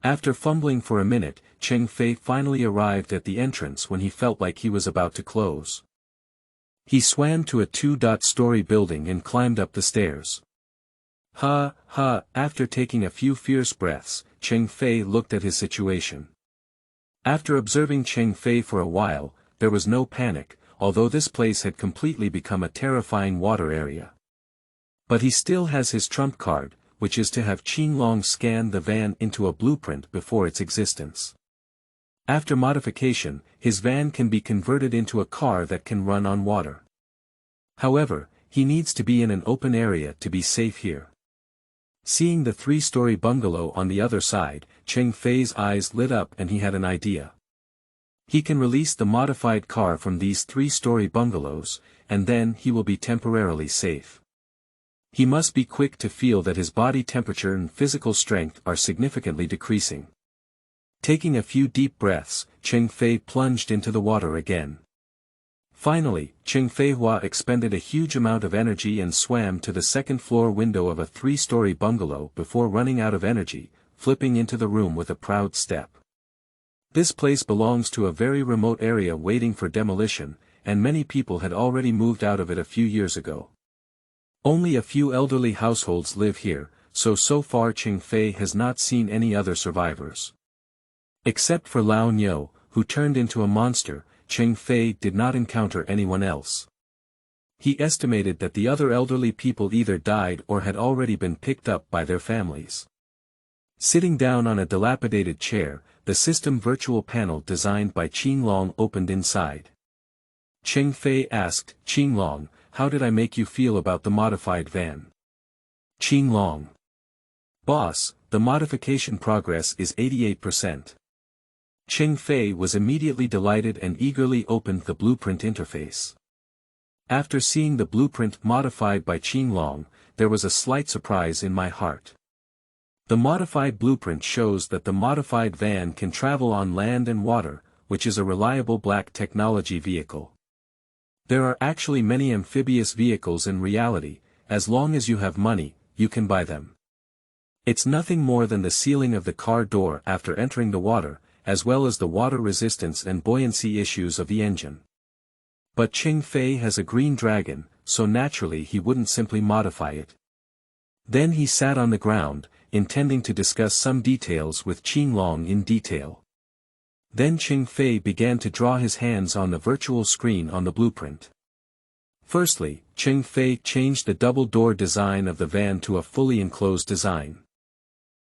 After fumbling for a minute, Cheng Fei finally arrived at the entrance when he felt like he was about to close. He swam to a 2-story building and climbed up the stairs. After taking a few fierce breaths, Cheng Fei looked at his situation. After observing Cheng Fei for a while, there was no panic, although this place had completely become a terrifying water area. But he still has his trump card, which is to have Qinglong scan the van into a blueprint before its existence. After modification, his van can be converted into a car that can run on water. However, he needs to be in an open area to be safe here. Seeing the 3-story bungalow on the other side, Cheng Fei's eyes lit up and he had an idea. He can release the modified car from these 3-story bungalows, and then he will be temporarily safe. He must be quick to feel that his body temperature and physical strength are significantly decreasing. Taking a few deep breaths, Cheng Fei plunged into the water again. Finally, Cheng Fei expended a huge amount of energy and swam to the second-floor window of a 3-story bungalow before running out of energy, flipping into the room with a proud step. This place belongs to a very remote area waiting for demolition, and many people had already moved out of it a few years ago. Only a few elderly households live here, so far Cheng Fei has not seen any other survivors. Except for Lao Niu, who turned into a monster, Cheng Fei did not encounter anyone else. He estimated that the other elderly people either died or had already been picked up by their families. Sitting down on a dilapidated chair, the system virtual panel designed by Qinglong opened inside. Cheng Fei asked, "Qinglong, how did I make you feel about the modified van?" Qinglong: "Boss, the modification progress is 88%. Cheng Fei was immediately delighted and eagerly opened the blueprint interface. After seeing the blueprint modified by Qinglong, there was a slight surprise in my heart. The modified blueprint shows that the modified van can travel on land and water, which is a reliable black technology vehicle. There are actually many amphibious vehicles in reality. As long as you have money, you can buy them. It's nothing more than the sealing of the car door after entering the water, as well as the water resistance and buoyancy issues of the engine. But Cheng Fei has a green dragon, so naturally he wouldn't simply modify it. Then he sat on the ground, intending to discuss some details with Qinglong in detail. Then Cheng Fei began to draw his hands on the virtual screen on the blueprint. Firstly, Cheng Fei changed the double-door design of the van to a fully enclosed design.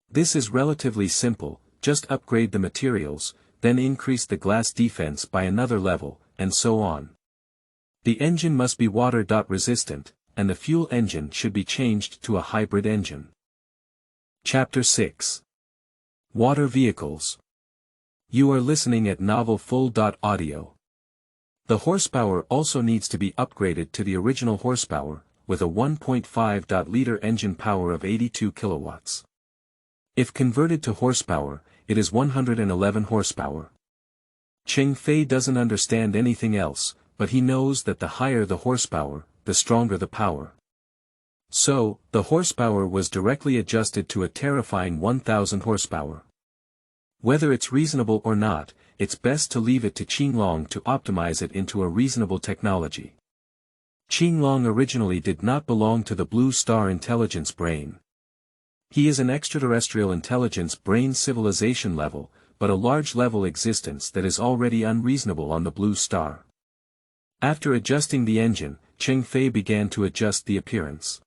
This is relatively simple, just upgrade the materials, then increase the glass defense by another level, and so on. The engine must be water-resistant, and the fuel engine should be changed to a hybrid engine. Chapter 6. Water Vehicles. You are listening at Novel Full.Audio. The horsepower also needs to be upgraded to the original horsepower, with a 1.5-liter engine power of 82 kilowatts. If converted to horsepower, it is 111 horsepower. Cheng Fei doesn't understand anything else, but he knows that the higher the horsepower, the stronger the power. So, the horsepower was directly adjusted to a terrifying 1000 horsepower. Whether it's reasonable or not, it's best to leave it to Qinglong to optimize it into a reasonable technology. Qinglong originally did not belong to the Blue Star intelligence brain. He is an extraterrestrial intelligence brain civilization level, but a large-level existence that is already unreasonable on the Blue Star. After adjusting the engine, Cheng Fei began to adjust the appearance.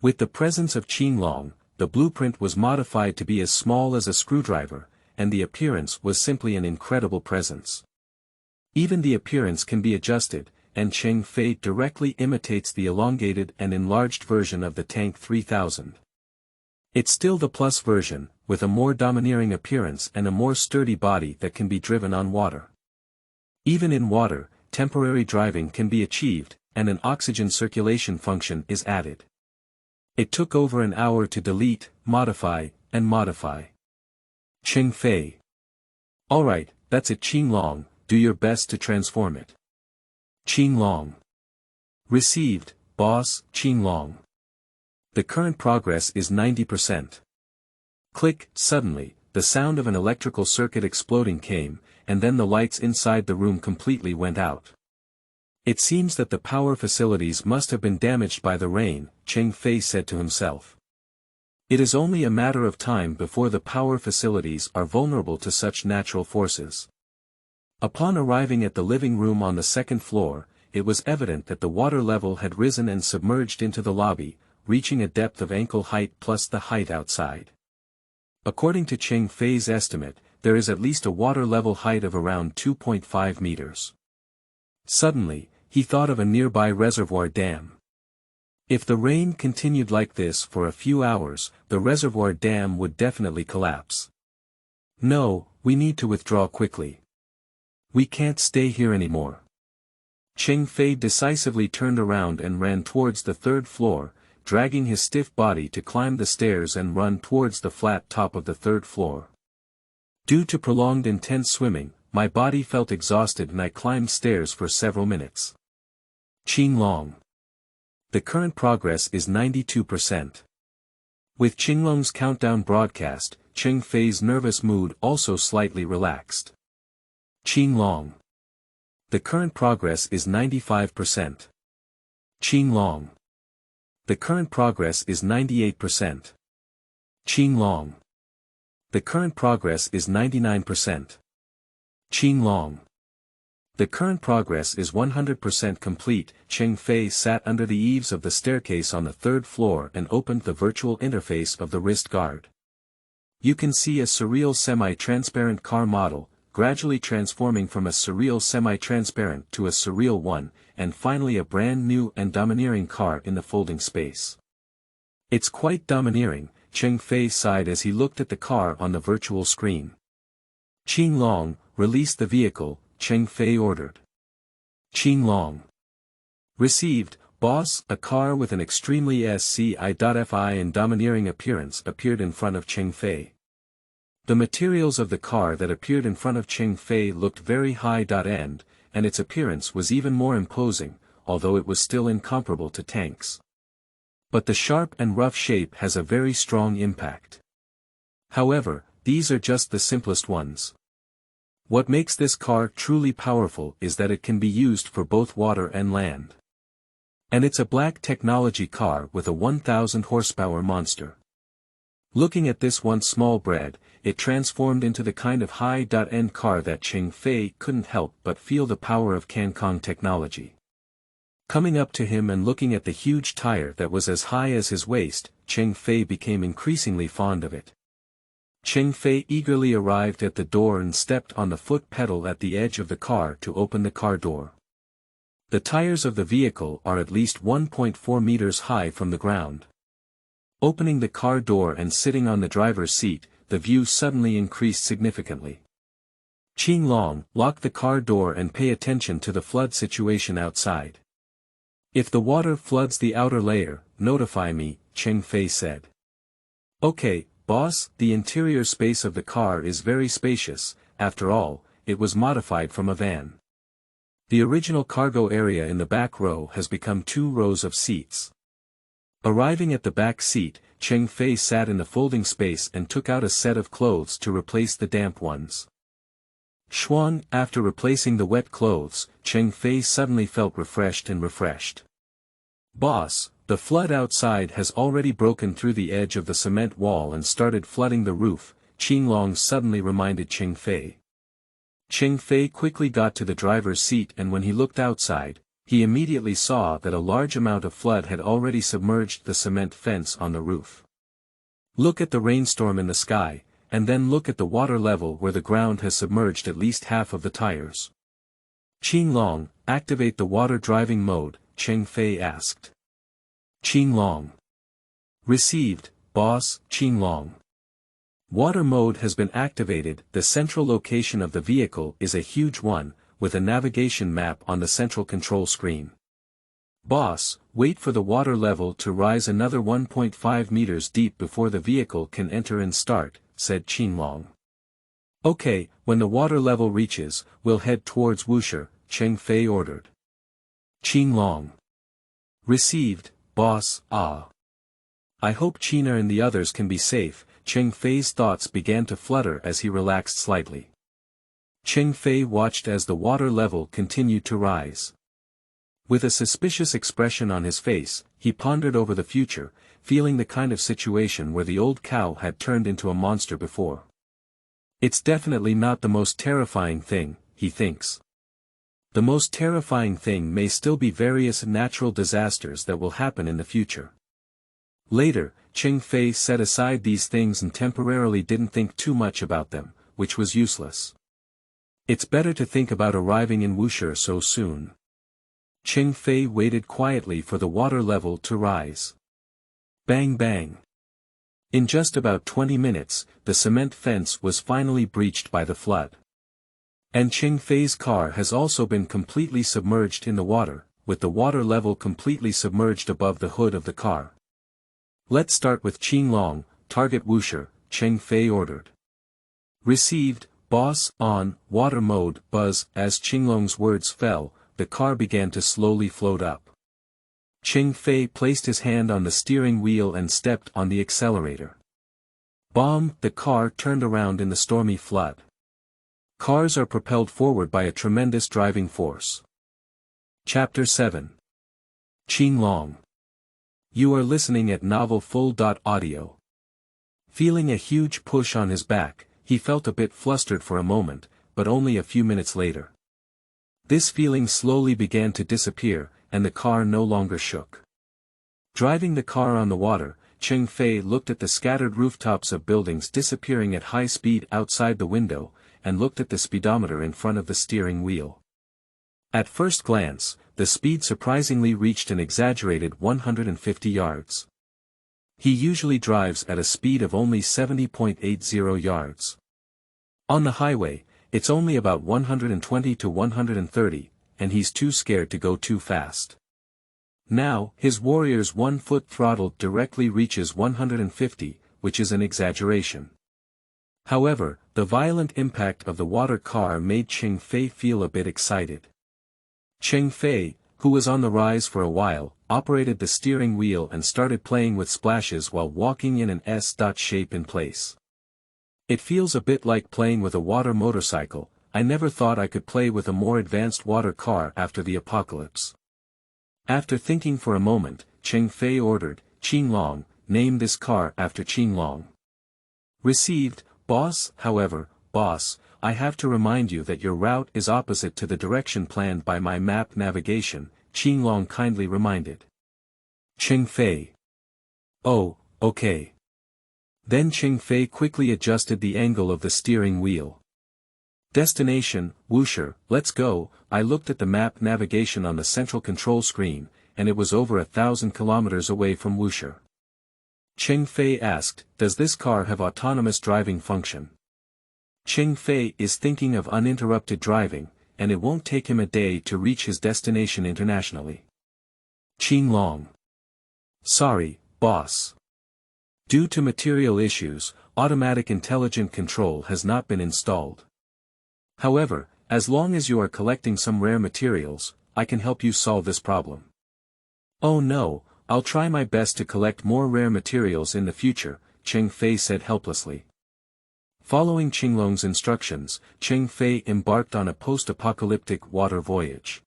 With the presence of Qinglong, the blueprint was modified to be as small as a screwdriver, and the appearance was simply an incredible presence. Even the appearance can be adjusted, and Cheng Fei directly imitates the elongated and enlarged version of the Tank 3000. It's still the plus version, with a more domineering appearance and a more sturdy body that can be driven on water. Even in water, temporary driving can be achieved, and an oxygen circulation function is added. It took over an hour to delete, modify, and modify. Cheng Fei: "Alright, that's it Qinglong, do your best to transform it." Qinglong: "Received, boss." Qinglong: "The current progress is 90%. Click. Suddenly, the sound of an electrical circuit exploding came, and then the lights inside the room completely went out. It seems that the power facilities must have been damaged by the rain, Cheng Fei said to himself. It is only a matter of time before the power facilities are vulnerable to such natural forces. Upon arriving at the living room on the second floor, it was evident that the water level had risen and submerged into the lobby, reaching a depth of ankle height plus the height outside. According to Cheng Fei's estimate, there is at least a water level height of around 2.5 meters. Suddenly, he thought of a nearby reservoir dam. If the rain continued like this for a few hours, the reservoir dam would definitely collapse. No, we need to withdraw quickly. We can't stay here anymore. Cheng Fei decisively turned around and ran towards the third floor, dragging his stiff body to climb the stairs and run towards the flat top of the third floor. Due to prolonged intense swimming, my body felt exhausted and I climbed stairs for several minutes. Qinglong: "The current progress is 92%. With Qinglong's countdown broadcast, Cheng Fei's nervous mood also slightly relaxed. Qinglong: The current progress is 95%. Qinglong. The current progress is 98%. Qinglong. The current progress is 99%. Qinglong. The current progress is 100% complete. Cheng Fei sat under the eaves of the staircase on the third floor and opened the virtual interface of the wrist guard. You can see a surreal semi-transparent car model, gradually transforming from a surreal semi-transparent to a surreal one, and finally a brand new and domineering car in the folding space. It's quite domineering, Cheng Fei sighed as he looked at the car on the virtual screen. Qinglong, release the vehicle, Cheng Fei ordered. Qinglong. Received, boss. A car with an extremely inside.Fi and domineering appearance appeared in front of Cheng Fei. The materials of the car that appeared in front of Cheng Fei looked very high-end, and its appearance was even more imposing, although it was still incomparable to tanks. But the sharp and rough shape has a very strong impact. However, these are just the simplest ones. What makes this car truly powerful is that it can be used for both water and land. And it's a black technology car with a 1000 horsepower monster. Looking at this once small bread, it transformed into the kind of high-end car that Cheng Fei couldn't help but feel the power of Qinglong technology. Coming up to him and looking at the huge tire that was as high as his waist, Cheng Fei became increasingly fond of it. Cheng Fei eagerly arrived at the door and stepped on the foot pedal at the edge of the car to open the car door. The tires of the vehicle are at least 1.4 meters high from the ground. Opening the car door and sitting on the driver's seat, the view suddenly increased significantly. Qinglong, lock the car door and pay attention to the flood situation outside. If the water floods the outer layer, notify me, Cheng Fei said. Okay, boss. The interior space of the car is very spacious. After all, it was modified from a van. The original cargo area in the back row has become 2 rows of seats. Arriving at the back seat, Cheng Fei sat in the folding space and took out a set of clothes to replace the damp ones. Schwang. After replacing the wet clothes, Cheng Fei suddenly felt refreshed. Boss, the flood outside has already broken through the edge of the cement wall and started flooding the roof, Qinglong suddenly reminded Cheng Fei. Cheng Fei quickly got to the driver's seat, and when he looked outside, he immediately saw that a large amount of flood had already submerged the cement fence on the roof. Look at the rainstorm in the sky, and then look at the water level where the ground has submerged at least half of the tires. Qinglong, activate the water driving mode, Cheng Fei asked. Qinglong. Received, boss. Qinglong. Water mode has been activated. The central location of the vehicle is a huge one, with a navigation map on the central control screen. Boss, wait for the water level to rise another 1.5 meters deep before the vehicle can enter and start, said Qinglong. Okay, when the water level reaches, we'll head towards Wusher, Cheng Fei ordered. Qinglong. Received, boss. I hope China and the others can be safe. Cheng Fei's thoughts began to flutter as he relaxed slightly. Cheng Fei watched as the water level continued to rise. With a suspicious expression on his face, he pondered over the future, feeling the kind of situation where the old cow had turned into a monster before. It's definitely not the most terrifying thing, he thinks. The most terrifying thing may still be various natural disasters that will happen in the future. Later, Cheng Fei set aside these things and temporarily didn't think too much about them, which was useless. It's better to think about arriving in Wusher so soon. Cheng Fei waited quietly for the water level to rise. Bang bang. In just about 20 minutes, the cement fence was finally breached by the flood. And Cheng Fei's car has also been completely submerged in the water, with the water level completely submerged above the hood of the car. Let's start with Qinglong, target Wusher, Cheng Fei ordered. Received, boss. On, water mode. Buzz. As Qinglong's words fell, the car began to slowly float up. Cheng Fei placed his hand on the steering wheel and stepped on the accelerator. Bomb. The car turned around in the stormy flood. Cars are propelled forward by a tremendous driving force. Chapter 7. Qinglong. You are listening at Novel Full.Audio. Feeling a huge push on his back, he felt a bit flustered for a moment, but only a few minutes later. This feeling slowly began to disappear, and the car no longer shook. Driving the car on the water, Cheng Fei looked at the scattered rooftops of buildings disappearing at high speed outside the window, and looked at the speedometer in front of the steering wheel. At first glance, the speed surprisingly reached an exaggerated 150 yards. He usually drives at a speed of only 70.80 yards. On the highway, it's only about 120 to 130, and he's too scared to go too fast. Now, his Warrior's 1-foot throttle directly reaches 150, which is an exaggeration. However, the violent impact of the water car made Cheng Fei feel a bit excited. Cheng Fei, who was on the rise for a while, operated the steering wheel and started playing with splashes while walking in an S shape in place. It feels a bit like playing with a water motorcycle. I never thought I could play with a more advanced water car after the apocalypse. After thinking for a moment, Cheng Fei ordered, "Qinglong, name this car after Qinglong." Received, boss. However, boss, I have to remind you that your route is opposite to the direction planned by my map navigation, Qinglong kindly reminded. Cheng Fei. Oh, okay. Then Cheng Fei quickly adjusted the angle of the steering wheel. Destination, Wusher, let's go. I looked at the map navigation on the central control screen, and it was over 1,000 kilometers away from Wusher. Cheng Fei asked, does this car have autonomous driving function? Cheng Fei is thinking of uninterrupted driving, and it won't take him a day to reach his destination internationally. Qinglong. Sorry, boss. Due to material issues, automatic intelligent control has not been installed. However, as long as you are collecting some rare materials, I can help you solve this problem. Oh no, I'll try my best to collect more rare materials in the future, Cheng Fei said helplessly. Following Qinglong's instructions, Cheng Fei embarked on a post-apocalyptic water voyage.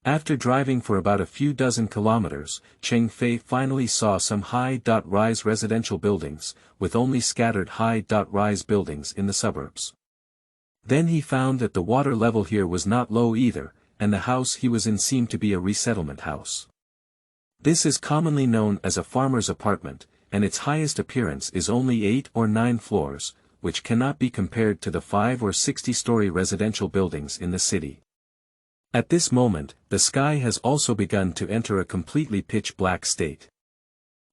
After driving for about a few dozen kilometers, Cheng Fei finally saw some high-rise residential buildings, with only scattered high-rise buildings in the suburbs. Then he found that the water level here was not low either, and the house he was in seemed to be a resettlement house. This is commonly known as a farmer's apartment, and its highest appearance is only 8 or 9 floors, which cannot be compared to the 5 or 60-story residential buildings in the city. At this moment, the sky has also begun to enter a completely pitch-black state.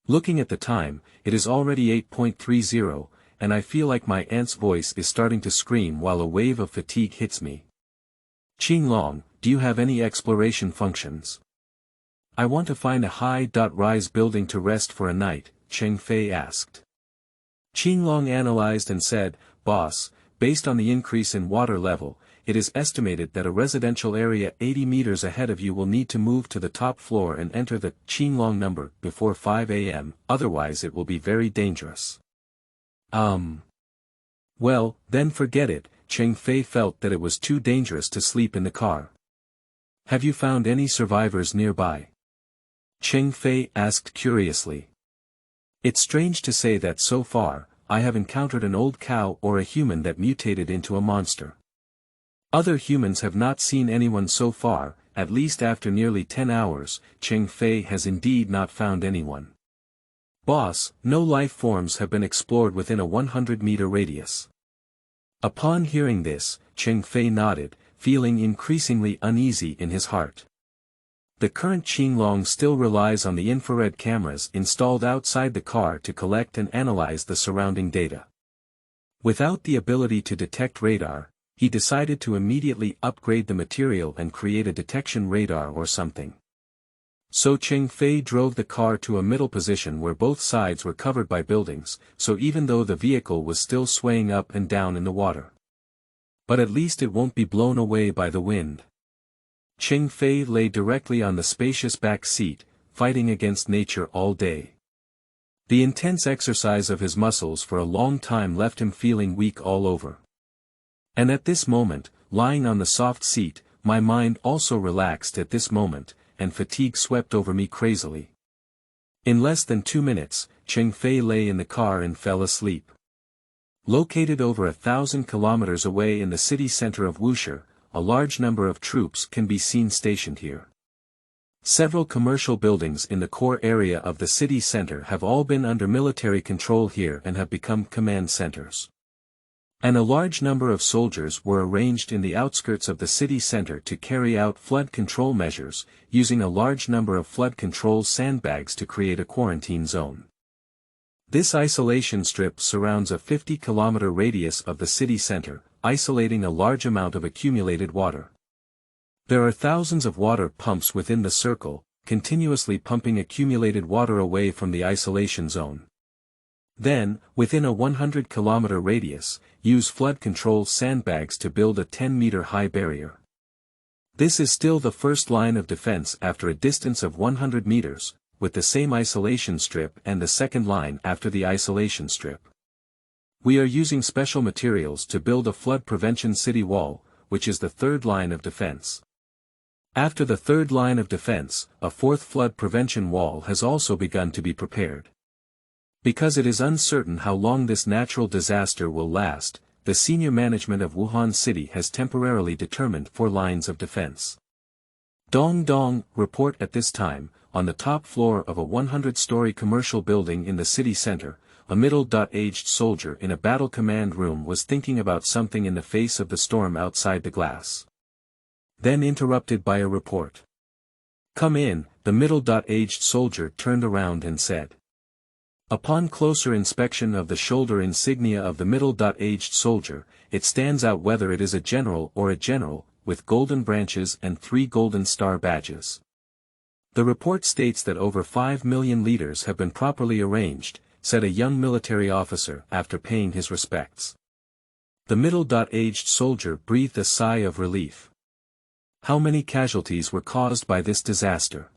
Looking at the time, it is already 8:30, and I feel like my aunt's voice is starting to scream while a wave of fatigue hits me. Qinglong, do you have any exploration functions? I want to find a high-rise building to rest for a night, Cheng Fei asked. Qinglong analyzed and said, boss, based on the increase in water level, it is estimated that a residential area 80 meters ahead of you will need to move to the top floor and enter the Qinglong number before 5 a.m., otherwise it will be very dangerous. Well, then forget it. Cheng Fei felt that it was too dangerous to sleep in the car. Have you found any survivors nearby? Cheng Fei asked curiously. It's strange to say that so far, I have encountered an old cow or a human that mutated into a monster. Other humans have not seen anyone so far, at least after nearly 10 hours, Cheng Fei has indeed not found anyone. Boss, no life forms have been explored within a 100-meter radius. Upon hearing this, Cheng Fei nodded, feeling increasingly uneasy in his heart. The current Qinglong still relies on the infrared cameras installed outside the car to collect and analyze the surrounding data. Without the ability to detect radar, he decided to immediately upgrade the material and create a detection radar or something. So Cheng Fei drove the car to a middle position where both sides were covered by buildings, so even though the vehicle was still swaying up and down in the water. But at least it won't be blown away by the wind. Cheng Fei lay directly on the spacious back seat, fighting against nature all day. The intense exercise of his muscles for a long time left him feeling weak all over. And at this moment, lying on the soft seat, my mind also relaxed at this moment, and fatigue swept over me crazily. In less than 2 minutes, Cheng Fei lay in the car and fell asleep. Located over 1,000 kilometers away in the city center of Wusher, a large number of troops can be seen stationed here. Several commercial buildings in the core area of the city center have all been under military control here and have become command centers. And a large number of soldiers were arranged in the outskirts of the city center to carry out flood control measures, using a large number of flood control sandbags to create a quarantine zone. This isolation strip surrounds a 50-kilometer radius of the city center, isolating a large amount of accumulated water. There are thousands of water pumps within the circle, continuously pumping accumulated water away from the isolation zone. Then, within a 100-kilometer radius, use flood control sandbags to build a 10-meter high barrier. This is still the first line of defense after a distance of 100 meters, with the same isolation strip and the second line after the isolation strip. We are using special materials to build a flood prevention city wall, which is the third line of defense. After the third line of defense, a fourth flood prevention wall has also begun to be prepared. Because it is uncertain how long this natural disaster will last, the senior management of Wuhan City has temporarily determined 4 lines of defense. Dong Dong, report at this time, on the top floor of a 100-story commercial building in the city center, a middle-aged soldier in a battle command room was thinking about something in the face of the storm outside the glass. Then interrupted by a report. Come in, the middle-aged soldier turned around and said. Upon closer inspection of the shoulder insignia of the middle-aged soldier, it stands out whether it is a general or a general, with golden branches and 3 golden star badges. The report states that over 5 million leaders have been properly arranged, said a young military officer after paying his respects. The middle-aged soldier breathed a sigh of relief. How many casualties were caused by this disaster?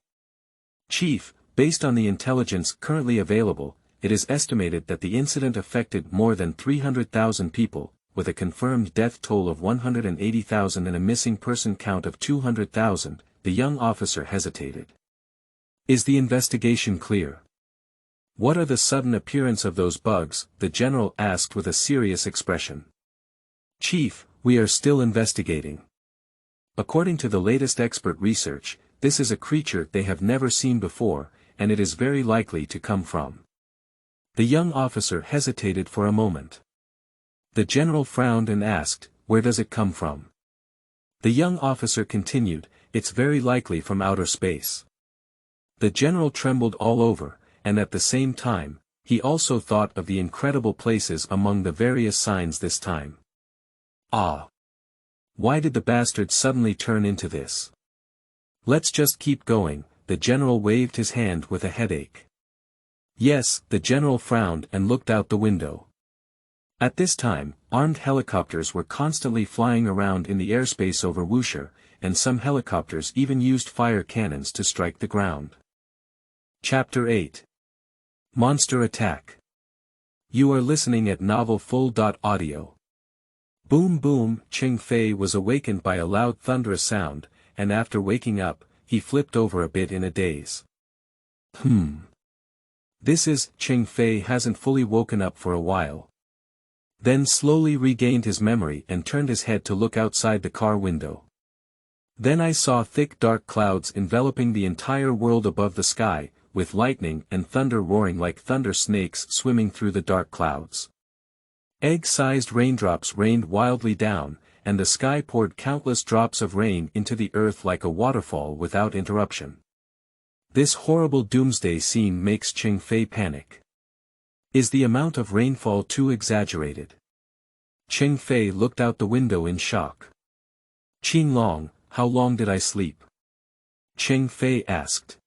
Chief, based on the intelligence currently available, it is estimated that the incident affected more than 300,000 people, with a confirmed death toll of 180,000 and a missing person count of 200,000, the young officer hesitated. Is the investigation clear? What are the sudden appearance of those bugs? The general asked with a serious expression. Chief, we are still investigating. According to the latest expert research, this is a creature they have never seen before, and it is very likely to come from. The young officer hesitated for a moment. The general frowned and asked, where does it come from? The young officer continued, it's very likely from outer space. The general trembled all over, and at the same time, he also thought of the incredible places among the various signs this time. Ah! Why did the bastard suddenly turn into this? Let's just keep going, the general waved his hand with a headache. Yes, the general frowned and looked out the window. At this time, armed helicopters were constantly flying around in the airspace over Wusher, and some helicopters even used fire cannons to strike the ground. Chapter 8. Monster Attack. You are listening at novelfull.audio. Boom boom, Cheng Fei was awakened by a loud thunderous sound, and after waking up, he flipped over a bit in a daze. This is, Cheng Fei hasn't fully woken up for a while. Then slowly regained his memory and turned his head to look outside the car window. Then I saw thick dark clouds enveloping the entire world above the sky, with lightning and thunder roaring like thunder snakes swimming through the dark clouds. Egg-sized raindrops rained wildly down, and the sky poured countless drops of rain into the earth like a waterfall without interruption. This horrible doomsday scene makes Cheng Fei panic. Is the amount of rainfall too exaggerated? Cheng Fei looked out the window in shock. Qinglong, how long did I sleep? Cheng Fei asked.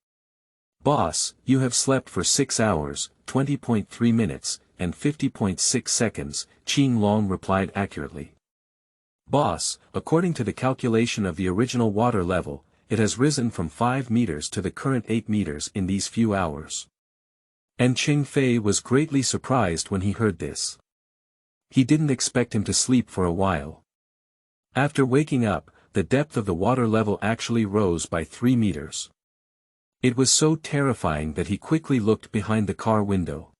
Boss, you have slept for 6 hours, 20.3 minutes, and 50.6 seconds, Qinglong replied accurately. Boss, according to the calculation of the original water level, it has risen from 5 meters to the current 8 meters in these few hours. And Cheng Fei was greatly surprised when he heard this. He didn't expect him to sleep for a while. After waking up, the depth of the water level actually rose by 3 meters. It was so terrifying that he quickly looked behind the car window.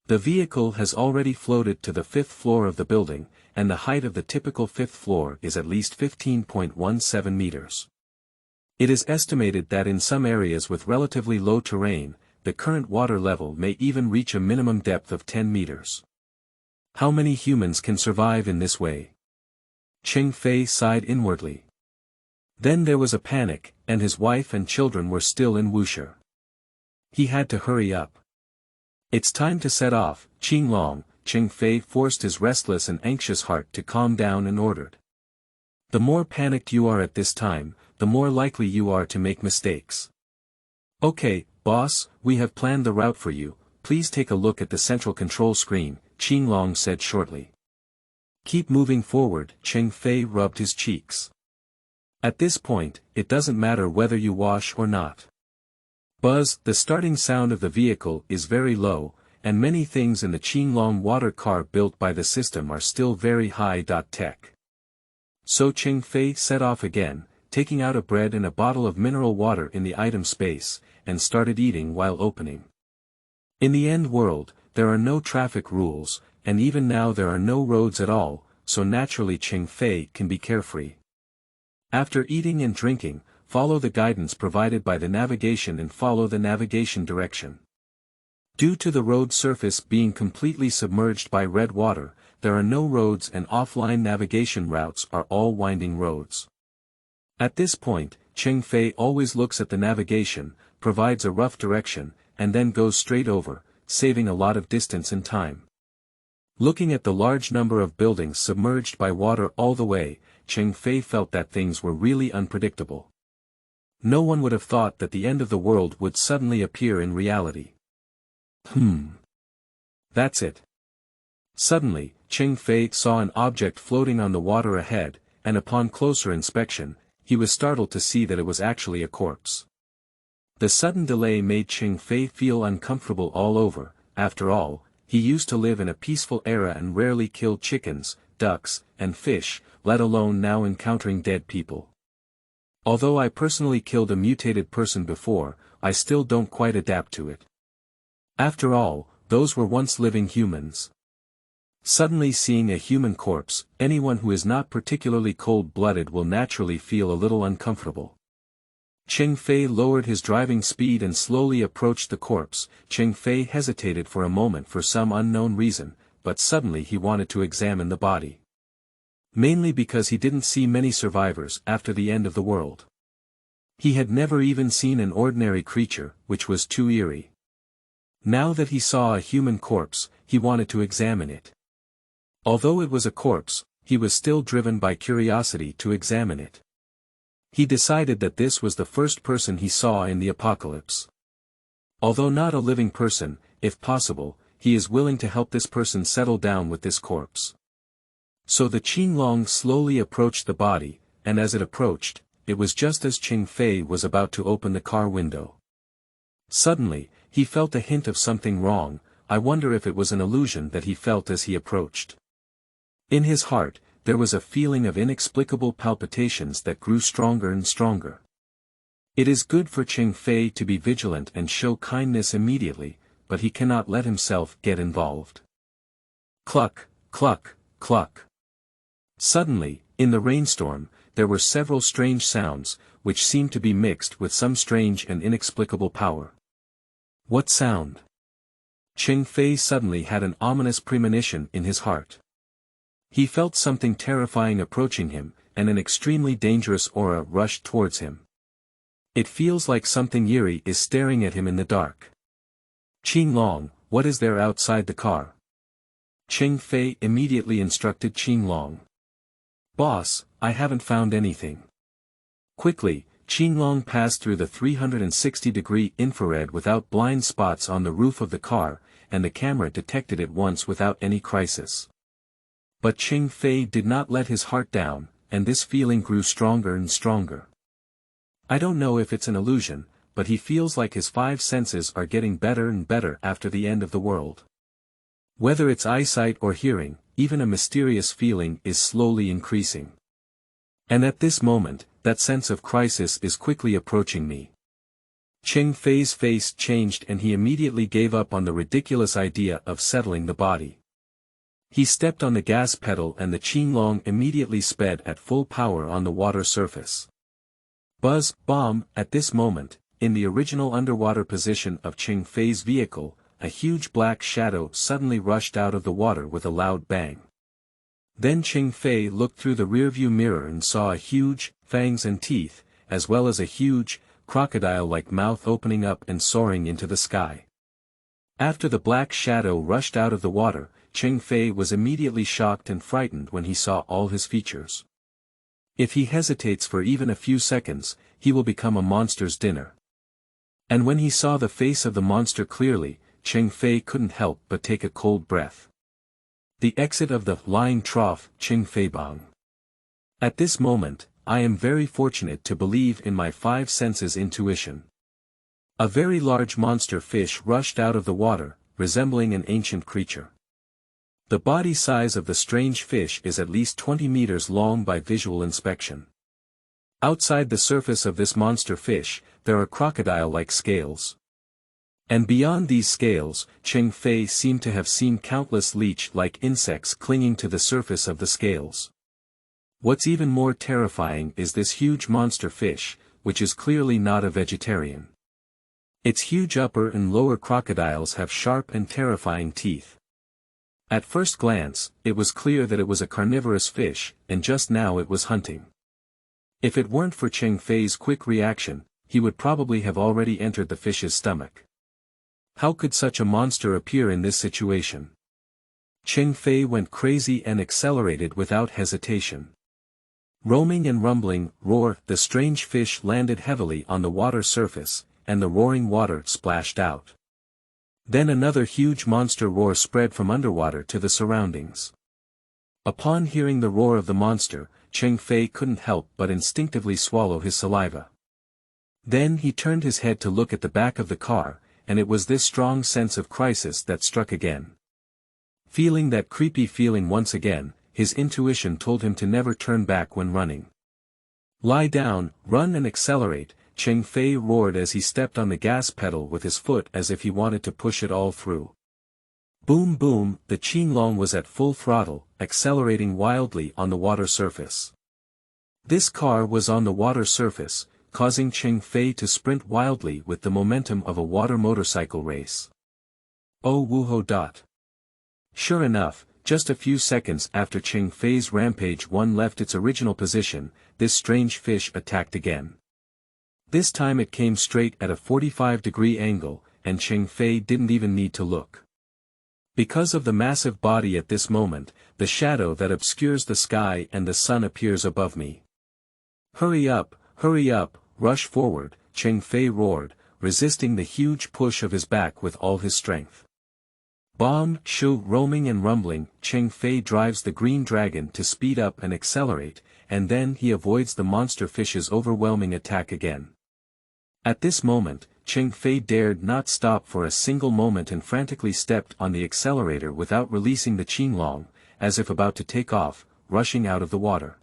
The vehicle has already floated to the 5th floor of the building, and the height of the typical 5th floor is at least 15.17 meters. It is estimated that in some areas with relatively low terrain, the current water level may even reach a minimum depth of 10 meters. How many humans can survive in this way? Cheng Fei sighed inwardly. Then there was a panic, and his wife and children were still in Wuxia. He had to hurry up. It's time to set off, Qinglong. Cheng Fei forced his restless and anxious heart to calm down and ordered. The more panicked you are at this time, the more likely you are to make mistakes. Okay, boss, we have planned the route for you, please take a look at the central control screen, Qinglong said shortly. Keep moving forward, Cheng Fei rubbed his cheeks. At this point, it doesn't matter whether you wash or not. Buzz, the starting sound of the vehicle is very low, and many things in the Qinglong water car built by the system are still very high-tech. So Cheng Fei set off again, taking out a bread and a bottle of mineral water in the item space, and started eating while opening. In the end world, there are no traffic rules, and even now there are no roads at all, so naturally Cheng Fei can be carefree. After eating and drinking, follow the guidance provided by the navigation and follow the navigation direction. Due to the road surface being completely submerged by red water, there are no roads and offline navigation routes are all winding roads. At this point, Cheng Fei always looks at the navigation, provides a rough direction, and then goes straight over, saving a lot of distance and time. Looking at the large number of buildings submerged by water all the way, Cheng Fei felt that things were really unpredictable. No one would have thought that the end of the world would suddenly appear in reality. That's it. Suddenly, Cheng Fei saw an object floating on the water ahead, and upon closer inspection, he was startled to see that it was actually a corpse. The sudden delay made Cheng Fei feel uncomfortable all over. After all, he used to live in a peaceful era and rarely killed chickens, ducks, and fish, let alone now encountering dead people. Although I personally killed a mutated person before, I still don't quite adapt to it. After all, those were once living humans. Suddenly seeing a human corpse, anyone who is not particularly cold-blooded will naturally feel a little uncomfortable. Cheng Fei lowered his driving speed and slowly approached the corpse. Cheng Fei hesitated for a moment for some unknown reason, but suddenly he wanted to examine the body. Mainly because he didn't see many survivors after the end of the world. He had never even seen an ordinary creature, which was too eerie. Now that he saw a human corpse, he wanted to examine it. Although it was a corpse, he was still driven by curiosity to examine it. He decided that this was the first person he saw in the apocalypse. Although not a living person, if possible, he is willing to help this person settle down with this corpse. So the Qinglong slowly approached the body, and as it approached, it was just as Cheng Fei was about to open the car window. Suddenly, he felt a hint of something wrong. I wonder if it was an illusion that he felt as he approached. In his heart, there was a feeling of inexplicable palpitations that grew stronger and stronger. It is good for Cheng Fei to be vigilant and show kindness immediately, but he cannot let himself get involved. Cluck, cluck, cluck. Suddenly, in the rainstorm, there were several strange sounds, which seemed to be mixed with some strange and inexplicable power. What sound? Cheng Fei suddenly had an ominous premonition in his heart. He felt something terrifying approaching him, and an extremely dangerous aura rushed towards him. It feels like something eerie is staring at him in the dark. Qinglong, what is there outside the car? Cheng Fei immediately instructed Qinglong. Boss, I haven't found anything. Quickly, Qinglong passed through the 360-degree infrared without blind spots on the roof of the car, and the camera detected it once without any crisis. But Cheng Fei did not let his heart down, and this feeling grew stronger and stronger. I don't know if it's an illusion, but he feels like his 5 senses are getting better and better after the end of the world. Whether it's eyesight or hearing, even a mysterious feeling is slowly increasing. And at this moment, that sense of crisis is quickly approaching me. Cheng Fei's face changed and he immediately gave up on the ridiculous idea of settling the body. He stepped on the gas pedal and the Qinglong immediately sped at full power on the water surface. Buzz, bomb, at this moment, in the original underwater position of Cheng Fei's vehicle, a huge black shadow suddenly rushed out of the water with a loud bang. Then Cheng Fei looked through the rearview mirror and saw a huge, fangs and teeth, as well as a huge, crocodile-like mouth opening up and soaring into the sky. After the black shadow rushed out of the water, Cheng Fei was immediately shocked and frightened when he saw all his features. If he hesitates for even a few seconds, he will become a monster's dinner. And when he saw the face of the monster clearly, Cheng Fei couldn't help but take a cold breath. The exit of the lying trough, Cheng Fei Bang. At this moment, I am very fortunate to believe in my five senses intuition. A very large monster fish rushed out of the water, resembling an ancient creature. The body size of the strange fish is at least 20 meters long by visual inspection. Outside the surface of this monster fish, there are crocodile-like scales. And beyond these scales, Cheng Fei seemed to have seen countless leech-like insects clinging to the surface of the scales. What's even more terrifying is this huge monster fish, which is clearly not a vegetarian. Its huge upper and lower crocodiles have sharp and terrifying teeth. At first glance, it was clear that it was a carnivorous fish, and just now it was hunting. If it weren't for Cheng Fei's quick reaction, he would probably have already entered the fish's stomach. How could such a monster appear in this situation? Cheng Fei went crazy and accelerated without hesitation. Roaming and rumbling, roar, the strange fish landed heavily on the water surface, and the roaring water splashed out. Then another huge monster roar spread from underwater to the surroundings. Upon hearing the roar of the monster, Cheng Fei couldn't help but instinctively swallow his saliva. Then he turned his head to look at the back of the car, and it was this strong sense of crisis that struck again. Feeling that creepy feeling once again, his intuition told him to never turn back when running. Lie down, run and accelerate, Cheng Fei roared as he stepped on the gas pedal with his foot as if he wanted to push it all through. Boom boom, the Qinglong was at full throttle, accelerating wildly on the water surface. This car was on the water surface, causing Cheng Fei to sprint wildly with the momentum of a water motorcycle race. Oh woohoo! Sure enough, just a few seconds after Cheng Fei's Rampage 1 left its original position, this strange fish attacked again. This time it came straight at a 45-degree angle, and Cheng Fei didn't even need to look. Because of the massive body at this moment, the shadow that obscures the sky and the sun appears above me. Hurry up, rush forward, Cheng Fei roared, resisting the huge push of his back with all his strength. Bomb, shoo, roaming and rumbling, Cheng Fei drives the green dragon to speed up and accelerate, and then he avoids the monster fish's overwhelming attack again. At this moment, Cheng Fei dared not stop for a single moment and frantically stepped on the accelerator without releasing the Qinglong, as if about to take off, rushing out of the water.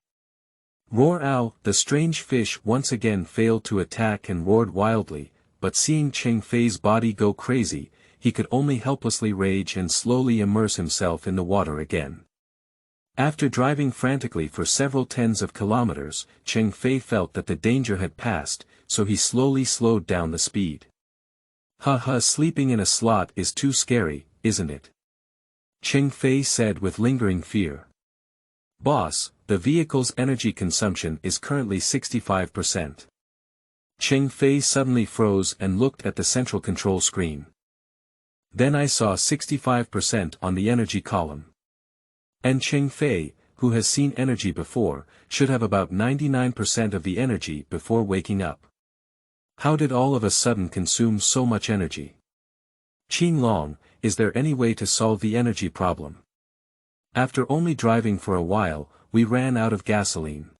Roar ow, the strange fish once again failed to attack and roared wildly, but seeing Cheng Fei's body go crazy, he could only helplessly rage and slowly immerse himself in the water again. After driving frantically for several tens of kilometers, Cheng Fei felt that the danger had passed, so he slowly slowed down the speed. Sleeping in a slot is too scary, isn't it? Cheng Fei said with lingering fear. Boss, the vehicle's energy consumption is currently 65%. Cheng Fei suddenly froze and looked at the central control screen. Then I saw 65% on the energy column. And Cheng Fei, who has seen energy before, should have about 99% of the energy before waking up. How did all of a sudden consume so much energy? Qinglong, is there any way to solve the energy problem? After only driving for a while, we ran out of gasoline.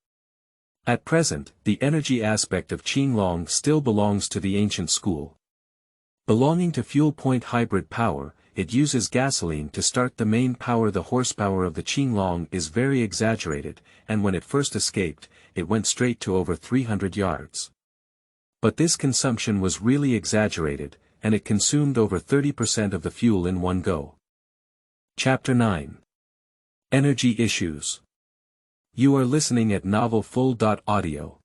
At present, the energy aspect of Qinglong still belongs to the ancient school. Belonging to fuel point hybrid power, it uses gasoline to start the main power. The horsepower of the Qinglong is very exaggerated, and when it first escaped, it went straight to over 300 yards. But this consumption was really exaggerated, and it consumed over 30% of the fuel in one go. Chapter 9. Energy Issues. You are listening at Novel Full.audio.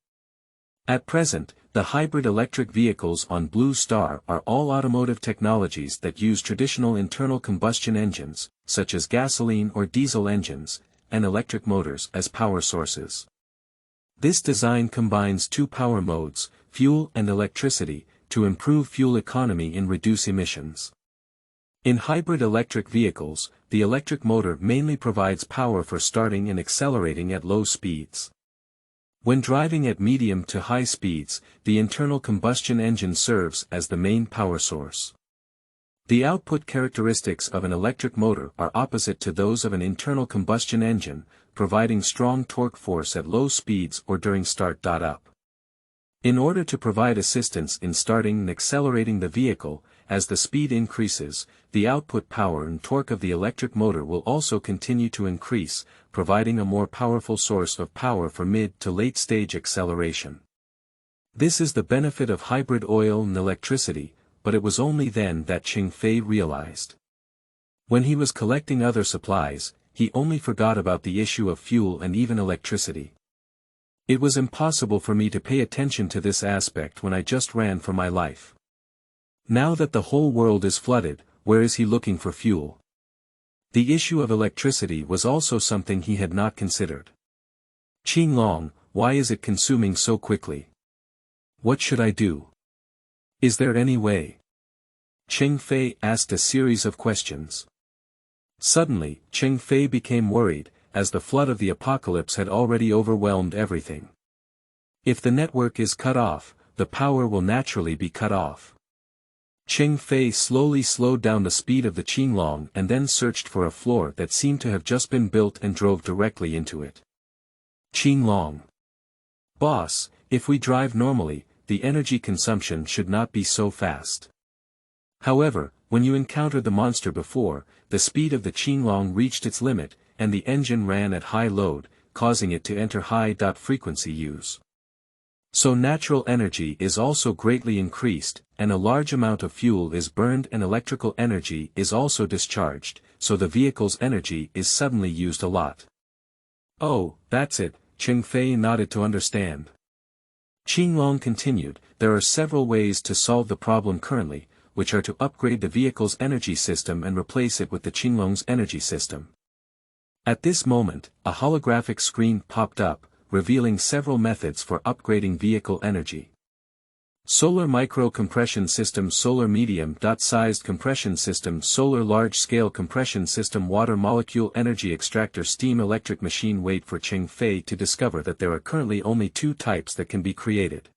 At present, the hybrid electric vehicles on Blue Star are all automotive technologies that use traditional internal combustion engines, such as gasoline or diesel engines, and electric motors as power sources. This design combines two power modes, fuel and electricity, to improve fuel economy and reduce emissions. In hybrid electric vehicles, the electric motor mainly provides power for starting and accelerating at low speeds. When driving at medium to high speeds, the internal combustion engine serves as the main power source. The output characteristics of an electric motor are opposite to those of an internal combustion engine, providing strong torque force at low speeds or during start-up. In order to provide assistance in starting and accelerating the vehicle, as the speed increases, the output power and torque of the electric motor will also continue to increase, providing a more powerful source of power for mid to late stage acceleration. This is the benefit of hybrid oil and electricity, but it was only then that Cheng Fei realized. When he was collecting other supplies, he only forgot about the issue of fuel and even electricity. It was impossible for me to pay attention to this aspect when I just ran for my life. Now that the whole world is flooded, where is he looking for fuel? The issue of electricity was also something he had not considered. Qinglong, why is it consuming so quickly? What should I do? Is there any way? Cheng Fei asked a series of questions. Suddenly, Cheng Fei became worried, as the flood of the apocalypse had already overwhelmed everything. If the network is cut off, the power will naturally be cut off. Cheng Fei slowly slowed down the speed of the Qinglong and then searched for a floor that seemed to have just been built and drove directly into it. Qinglong. Boss, if we drive normally, the energy consumption should not be so fast. However, when you encountered the monster before, the speed of the Qinglong reached its limit, and the engine ran at high load, causing it to enter high-frequency use. So natural energy is also greatly increased, and a large amount of fuel is burned and electrical energy is also discharged, so the vehicle's energy is suddenly used a lot. Oh, that's it, Cheng Fei nodded to understand. Qinglong continued, there are several ways to solve the problem currently, which are to upgrade the vehicle's energy system and replace it with the Qinglong's energy system. At this moment, a holographic screen popped up, revealing several methods for upgrading vehicle energy. Solar micro compression system, solar medium-sized compression system, solar large-scale compression system, water molecule energy extractor, steam electric machine. Wait for Cheng Fei to discover that there are currently only two types that can be created.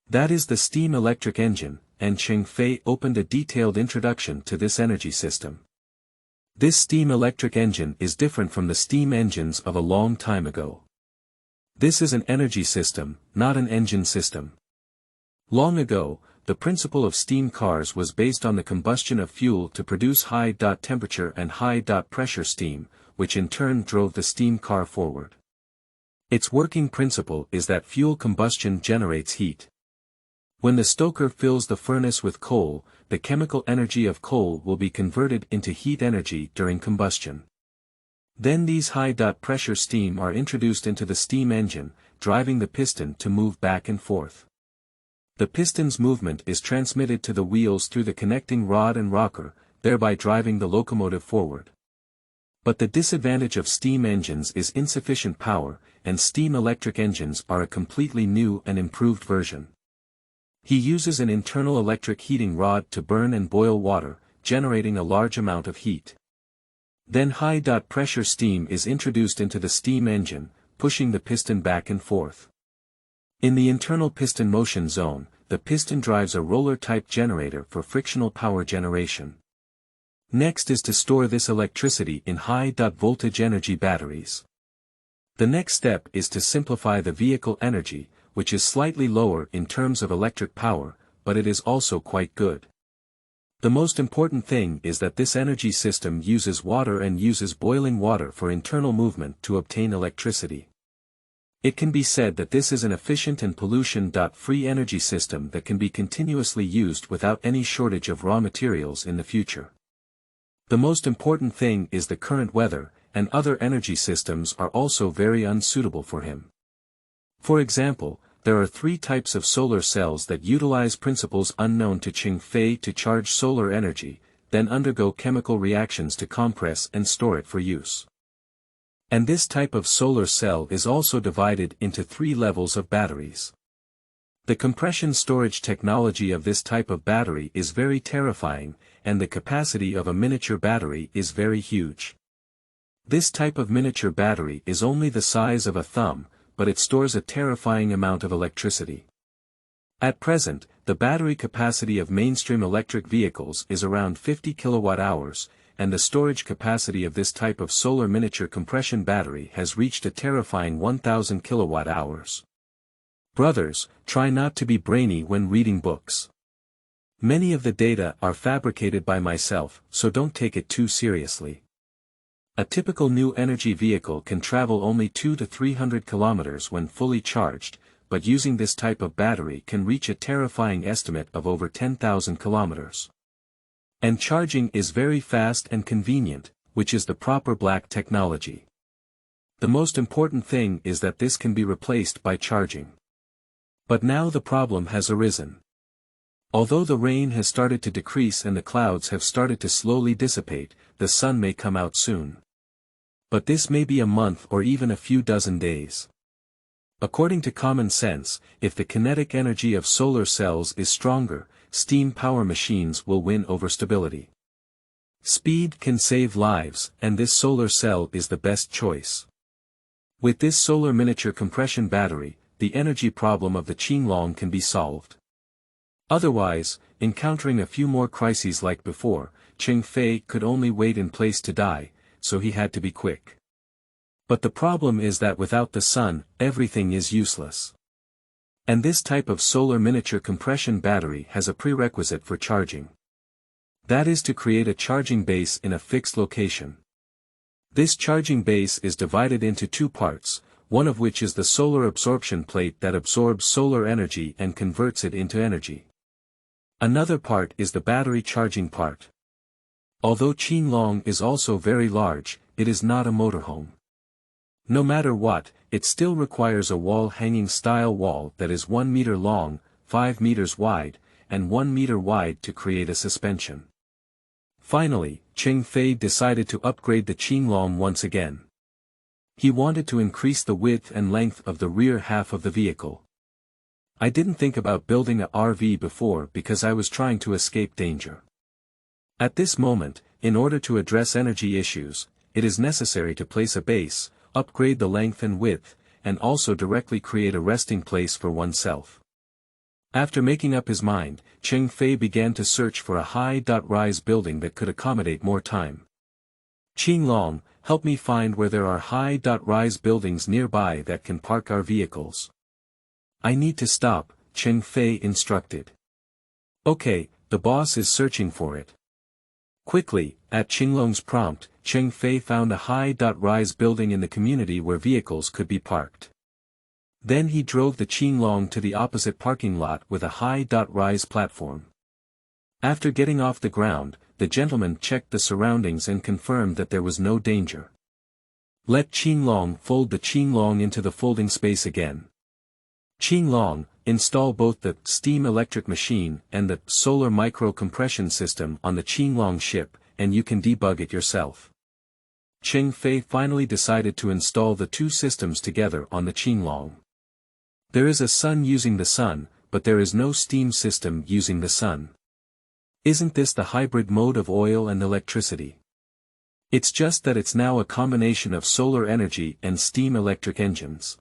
That is the steam electric engine, and Cheng Fei opened a detailed introduction to this energy system. This steam electric engine is different from the steam engines of a long time ago. This is an energy system, not an engine system. Long ago, the principle of steam cars was based on the combustion of fuel to produce high-temperature and high-pressure steam, which in turn drove the steam car forward. Its working principle is that fuel combustion generates heat. When the stoker fills the furnace with coal, the chemical energy of coal will be converted into heat energy during combustion. Then these high-pressure steam are introduced into the steam engine, driving the piston to move back and forth. The piston's movement is transmitted to the wheels through the connecting rod and rocker, thereby driving the locomotive forward. But the disadvantage of steam engines is insufficient power, and steam electric engines are a completely new and improved version. He uses an internal electric heating rod to burn and boil water, generating a large amount of heat. Then high-pressure steam is introduced into the steam engine, pushing the piston back and forth. In the internal piston motion zone, the piston drives a roller-type generator for frictional power generation. Next is to store this electricity in high-voltage energy batteries. The next step is to simplify the vehicle energy, which is slightly lower in terms of electric power, but it is also quite good. The most important thing is that this energy system uses water and uses boiling water for internal movement to obtain electricity. It can be said that this is an efficient and pollution-free energy system that can be continuously used without any shortage of raw materials in the future. The most important thing is the current weather, and other energy systems are also very unsuitable for him. For example, there are 3 types of solar cells that utilize principles unknown to Cheng Fei to charge solar energy, then undergo chemical reactions to compress and store it for use. And this type of solar cell is also divided into 3 levels of batteries. The compression storage technology of this type of battery is very terrifying, and the capacity of a miniature battery is very huge. This type of miniature battery is only the size of a thumb, but it stores a terrifying amount of electricity. At present, the battery capacity of mainstream electric vehicles is around 50 kilowatt-hours, and the storage capacity of this type of solar miniature compression battery has reached a terrifying 1000 kilowatt-hours. Brothers, try not to be brainy when reading books. Many of the data are fabricated by myself, so don't take it too seriously. A typical new energy vehicle can travel only 200 to 300 kilometers when fully charged, but using this type of battery can reach a terrifying estimate of over 10,000 kilometers. And charging is very fast and convenient, which is the proper black technology. The most important thing is that this can be replaced by charging. But now the problem has arisen. Although the rain has started to decrease and the clouds have started to slowly dissipate, the sun may come out soon. But this may be a month or even a few dozen days. According to common sense, if the kinetic energy of solar cells is stronger, steam power machines will win over stability. Speed can save lives, and this solar cell is the best choice. With this solar miniature compression battery, the energy problem of the Qinglong can be solved. Otherwise, encountering a few more crises like before, Cheng Fei could only wait in place to die, so he had to be quick. But the problem is that without the sun, everything is useless. And this type of solar miniature compression battery has a prerequisite for charging. That is to create a charging base in a fixed location. This charging base is divided into 2 parts, one of which is the solar absorption plate that absorbs solar energy and converts it into energy. Another part is the battery charging part. Although Qinglong is also very large, it is not a motorhome. No matter what, it still requires a wall-hanging style wall that is 1 meter long, 5 meters wide, and 1 meter wide to create a suspension. Finally, Cheng Fei decided to upgrade the Qinglong once again. He wanted to increase the width and length of the rear half of the vehicle. I didn't think about building a RV before because I was trying to escape danger. At this moment, in order to address energy issues, it is necessary to place a base, upgrade the length and width, and also directly create a resting place for oneself. After making up his mind, Cheng Fei began to search for a high-rise building that could accommodate more time. Qinglong, help me find where there are high-rise buildings nearby that can park our vehicles. I need to stop, Cheng Fei instructed. Okay, the boss is searching for it. Quickly, at Qinglong's prompt, Cheng Fei found a high-rise building in the community where vehicles could be parked. Then he drove the Qinglong to the opposite parking lot with a high-rise platform. After getting off the ground, the gentleman checked the surroundings and confirmed that there was no danger. Let Qinglong fold the Qinglong into the folding space again. Qinglong, install both the steam electric machine and the solar micro compression system on the Qinglong ship, and you can debug it yourself. Cheng Fei finally decided to install the 2 systems together on the Qinglong. There is a sun using the sun, but there is no steam system using the sun. Isn't this the hybrid mode of oil and electricity? It's just that it's now a combination of solar energy and steam electric engines.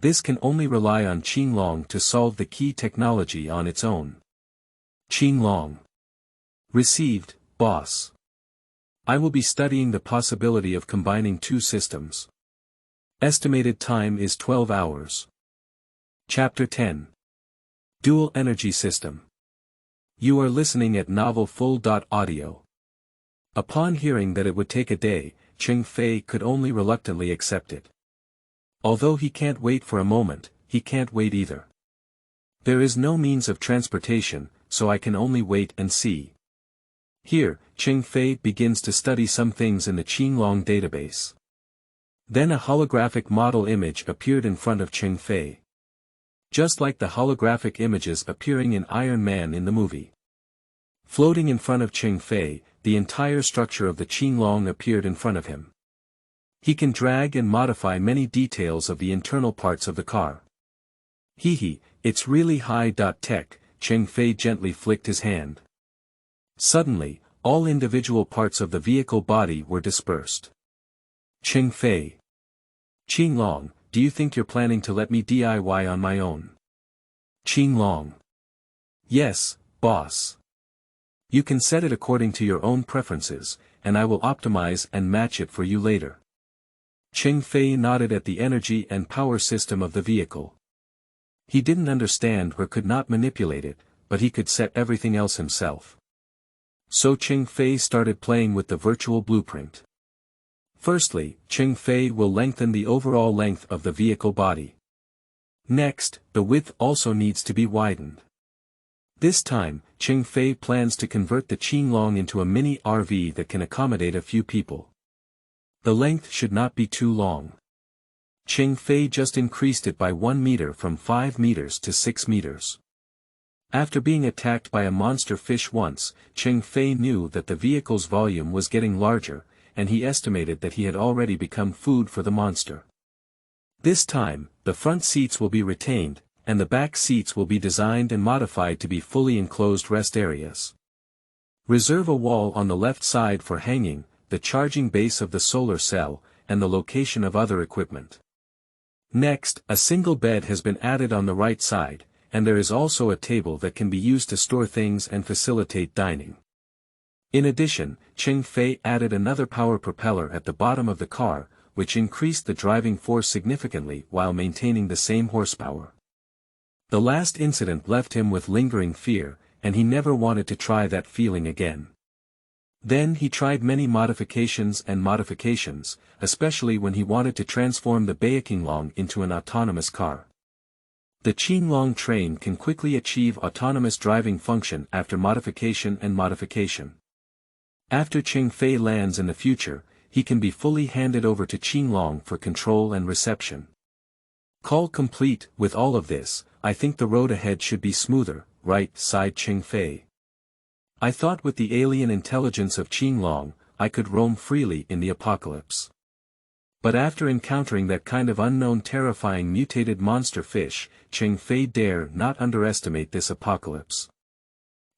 This can only rely on Qinglong to solve the key technology on its own. Qinglong. Received, boss. I will be studying the possibility of combining 2 systems. Estimated time is 12 hours. Chapter 10. Dual Energy System. You are listening at Novel Full.Audio. Upon hearing that it would take a day, Cheng Fei could only reluctantly accept it. Although he can't wait for a moment, he can't wait either. There is no means of transportation, so I can only wait and see. Here, Cheng Fei begins to study some things in the Qinglong database. Then a holographic model image appeared in front of Cheng Fei. Just like the holographic images appearing in Iron Man in the movie. Floating in front of Cheng Fei, the entire structure of the Qinglong appeared in front of him. He can drag and modify many details of the internal parts of the car. Hee, it's really high-tech, Cheng Fei gently flicked his hand. Suddenly, all individual parts of the vehicle body were dispersed. Cheng Fei. Qinglong, do you think you're planning to let me DIY on my own? Qinglong. Yes, boss. You can set it according to your own preferences, and I will optimize and match it for you later. Cheng Fei nodded at the energy and power system of the vehicle. He didn't understand or could not manipulate it, but he could set everything else himself. So Cheng Fei started playing with the virtual blueprint. Firstly, Cheng Fei will lengthen the overall length of the vehicle body. Next, the width also needs to be widened. This time, Cheng Fei plans to convert the Qinglong into a mini RV that can accommodate a few people. The length should not be too long. Cheng Fei just increased it by 1 meter from 5 meters to 6 meters. After being attacked by a monster fish once, Cheng Fei knew that the vehicle's volume was getting larger, and he estimated that he had already become food for the monster. This time, the front seats will be retained, and the back seats will be designed and modified to be fully enclosed rest areas. Reserve a wall on the left side for hanging, the charging base of the solar cell, and the location of other equipment. Next, a single bed has been added on the right side, and there is also a table that can be used to store things and facilitate dining. In addition, Cheng Fei added another power propeller at the bottom of the car, which increased the driving force significantly while maintaining the same horsepower. The last incident left him with lingering fear, and he never wanted to try that feeling again. Then he tried many modifications, especially when he wanted to transform the Qinglong into an autonomous car. The Qinglong train can quickly achieve autonomous driving function after modification and modification. After Cheng Fei lands in the future, he can be fully handed over to Qinglong for control and reception. Call complete. With all of this, I think the road ahead should be smoother, right? Sighed Cheng Fei. I thought with the alien intelligence of Qinglong, I could roam freely in the apocalypse. But after encountering that kind of unknown terrifying mutated monster fish, Cheng Fei dare not underestimate this apocalypse.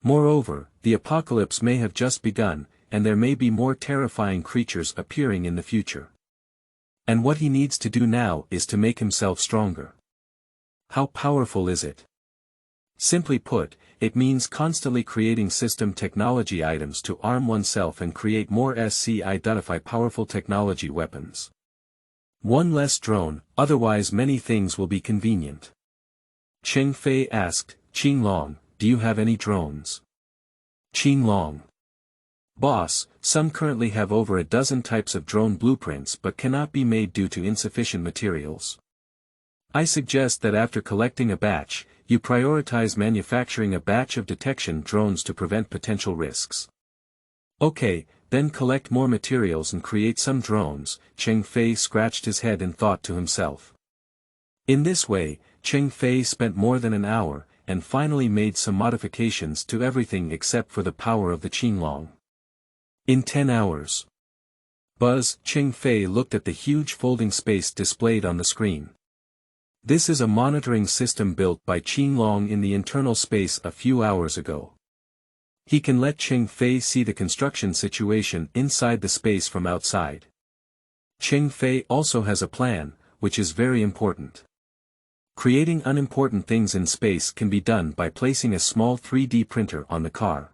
Moreover, the apocalypse may have just begun, and there may be more terrifying creatures appearing in the future. And what he needs to do now is to make himself stronger. How powerful is it? Simply put, it means constantly creating system technology items to arm oneself and create more identify powerful technology weapons. One less drone, otherwise many things will be convenient. Cheng Fei asked, Qinglong, do you have any drones? Qinglong. Boss, some currently have over a dozen types of drone blueprints but cannot be made due to insufficient materials. I suggest that after collecting a batch, you prioritize manufacturing a batch of detection drones to prevent potential risks. Okay, then collect more materials and create some drones. Cheng Fei scratched his head and thought to himself. In this way, Cheng Fei spent more than an hour, and finally made some modifications to everything except for the power of the Qinglong. In 10 hours. Buzz, Cheng Fei looked at the huge folding space displayed on the screen. This is a monitoring system built by Qinglong in the internal space a few hours ago. He can let Cheng Fei see the construction situation inside the space from outside. Cheng Fei also has a plan, which is very important. Creating unimportant things in space can be done by placing a small 3D printer on the car.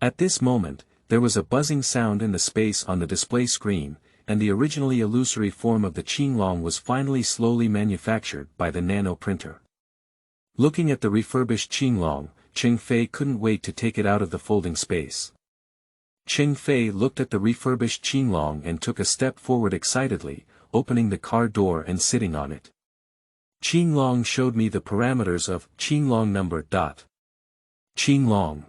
At this moment, there was a buzzing sound in the space on the display screen, and the originally illusory form of the Qinglong was finally slowly manufactured by the nano printer. Looking at the refurbished Qinglong, Cheng Fei couldn't wait to take it out of the folding space. Cheng Fei looked at the refurbished Qinglong and took a step forward excitedly, opening the car door and sitting on it. Qinglong showed me the parameters of Qinglong number. Qinglong.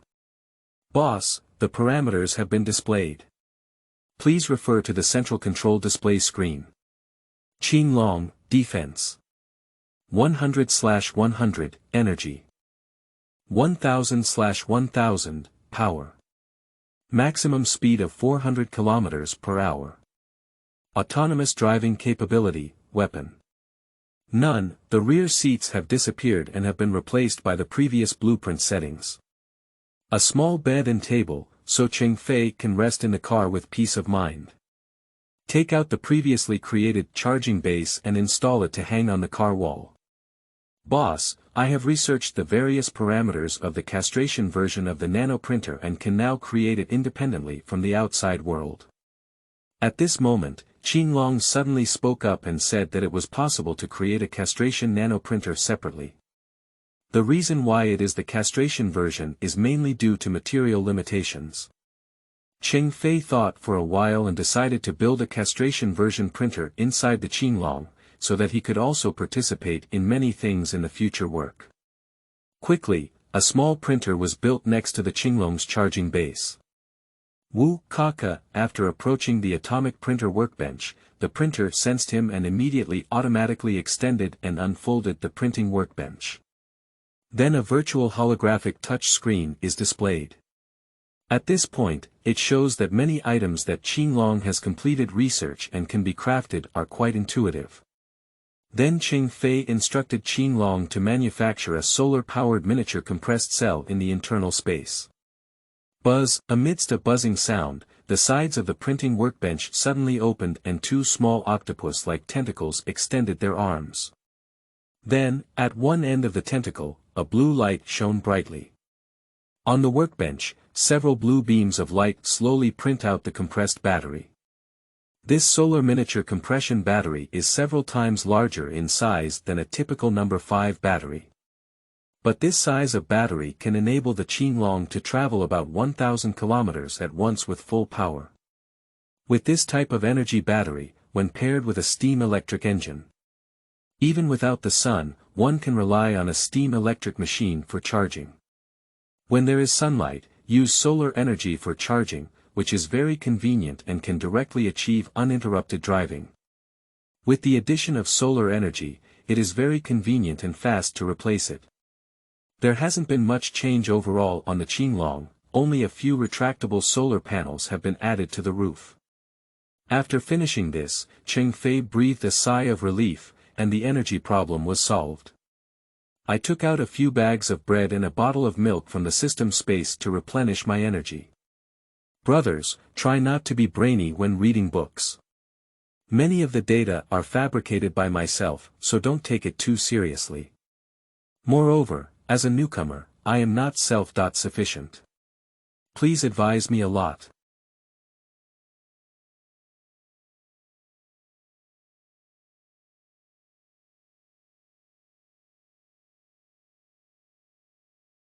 Boss, the parameters have been displayed. Please refer to the central control display screen. Qinglong, defense. 100/100, energy. 1000/1000, power. Maximum speed of 400 km per hour. Autonomous driving capability, weapon. None, the rear seats have disappeared and have been replaced by the previous blueprint settings. A small bed and table, so Cheng Fei can rest in the car with peace of mind. Take out the previously created charging base and install it to hang on the car wall. Boss, I have researched the various parameters of the castration version of the nanoprinter and can now create it independently from the outside world. At this moment, Qinglong suddenly spoke up and said that it was possible to create a castration nanoprinter separately. The reason why it is the castration version is mainly due to material limitations. Cheng Fei thought for a while and decided to build a castration version printer inside the Qinglong, so that he could also participate in many things in the future work. Quickly, a small printer was built next to the Qinglong's charging base. Wu Kaka, after approaching the atomic printer workbench, the printer sensed him and immediately automatically extended and unfolded the printing workbench. Then a virtual holographic touch screen is displayed. At this point, it shows that many items that Qinglong has completed research and can be crafted are quite intuitive. Then Cheng Fei instructed Qinglong to manufacture a solar-powered miniature compressed cell in the internal space. Buzz, amidst a buzzing sound, the sides of the printing workbench suddenly opened and two small octopus-like tentacles extended their arms. Then, at one end of the tentacle, a blue light shone brightly. On the workbench, several blue beams of light slowly print out the compressed battery. This solar miniature compression battery is several times larger in size than a typical number 5 battery. But this size of battery can enable the Qinglong to travel about 1,000 kilometers at once with full power. With this type of energy battery, when paired with a steam electric engine. Even without the sun, one can rely on a steam electric machine for charging. When there is sunlight, use solar energy for charging, which is very convenient and can directly achieve uninterrupted driving. With the addition of solar energy, it is very convenient and fast to replace it. There hasn't been much change overall on the Qinglong, only a few retractable solar panels have been added to the roof. After finishing this, Cheng Fei breathed a sigh of relief, and the energy problem was solved. I took out a few bags of bread and a bottle of milk from the system space to replenish my energy. Brothers, try not to be brainy when reading books. Many of the data are fabricated by myself, so don't take it too seriously. Moreover, as a newcomer, I am not self-sufficient. Please advise me a lot.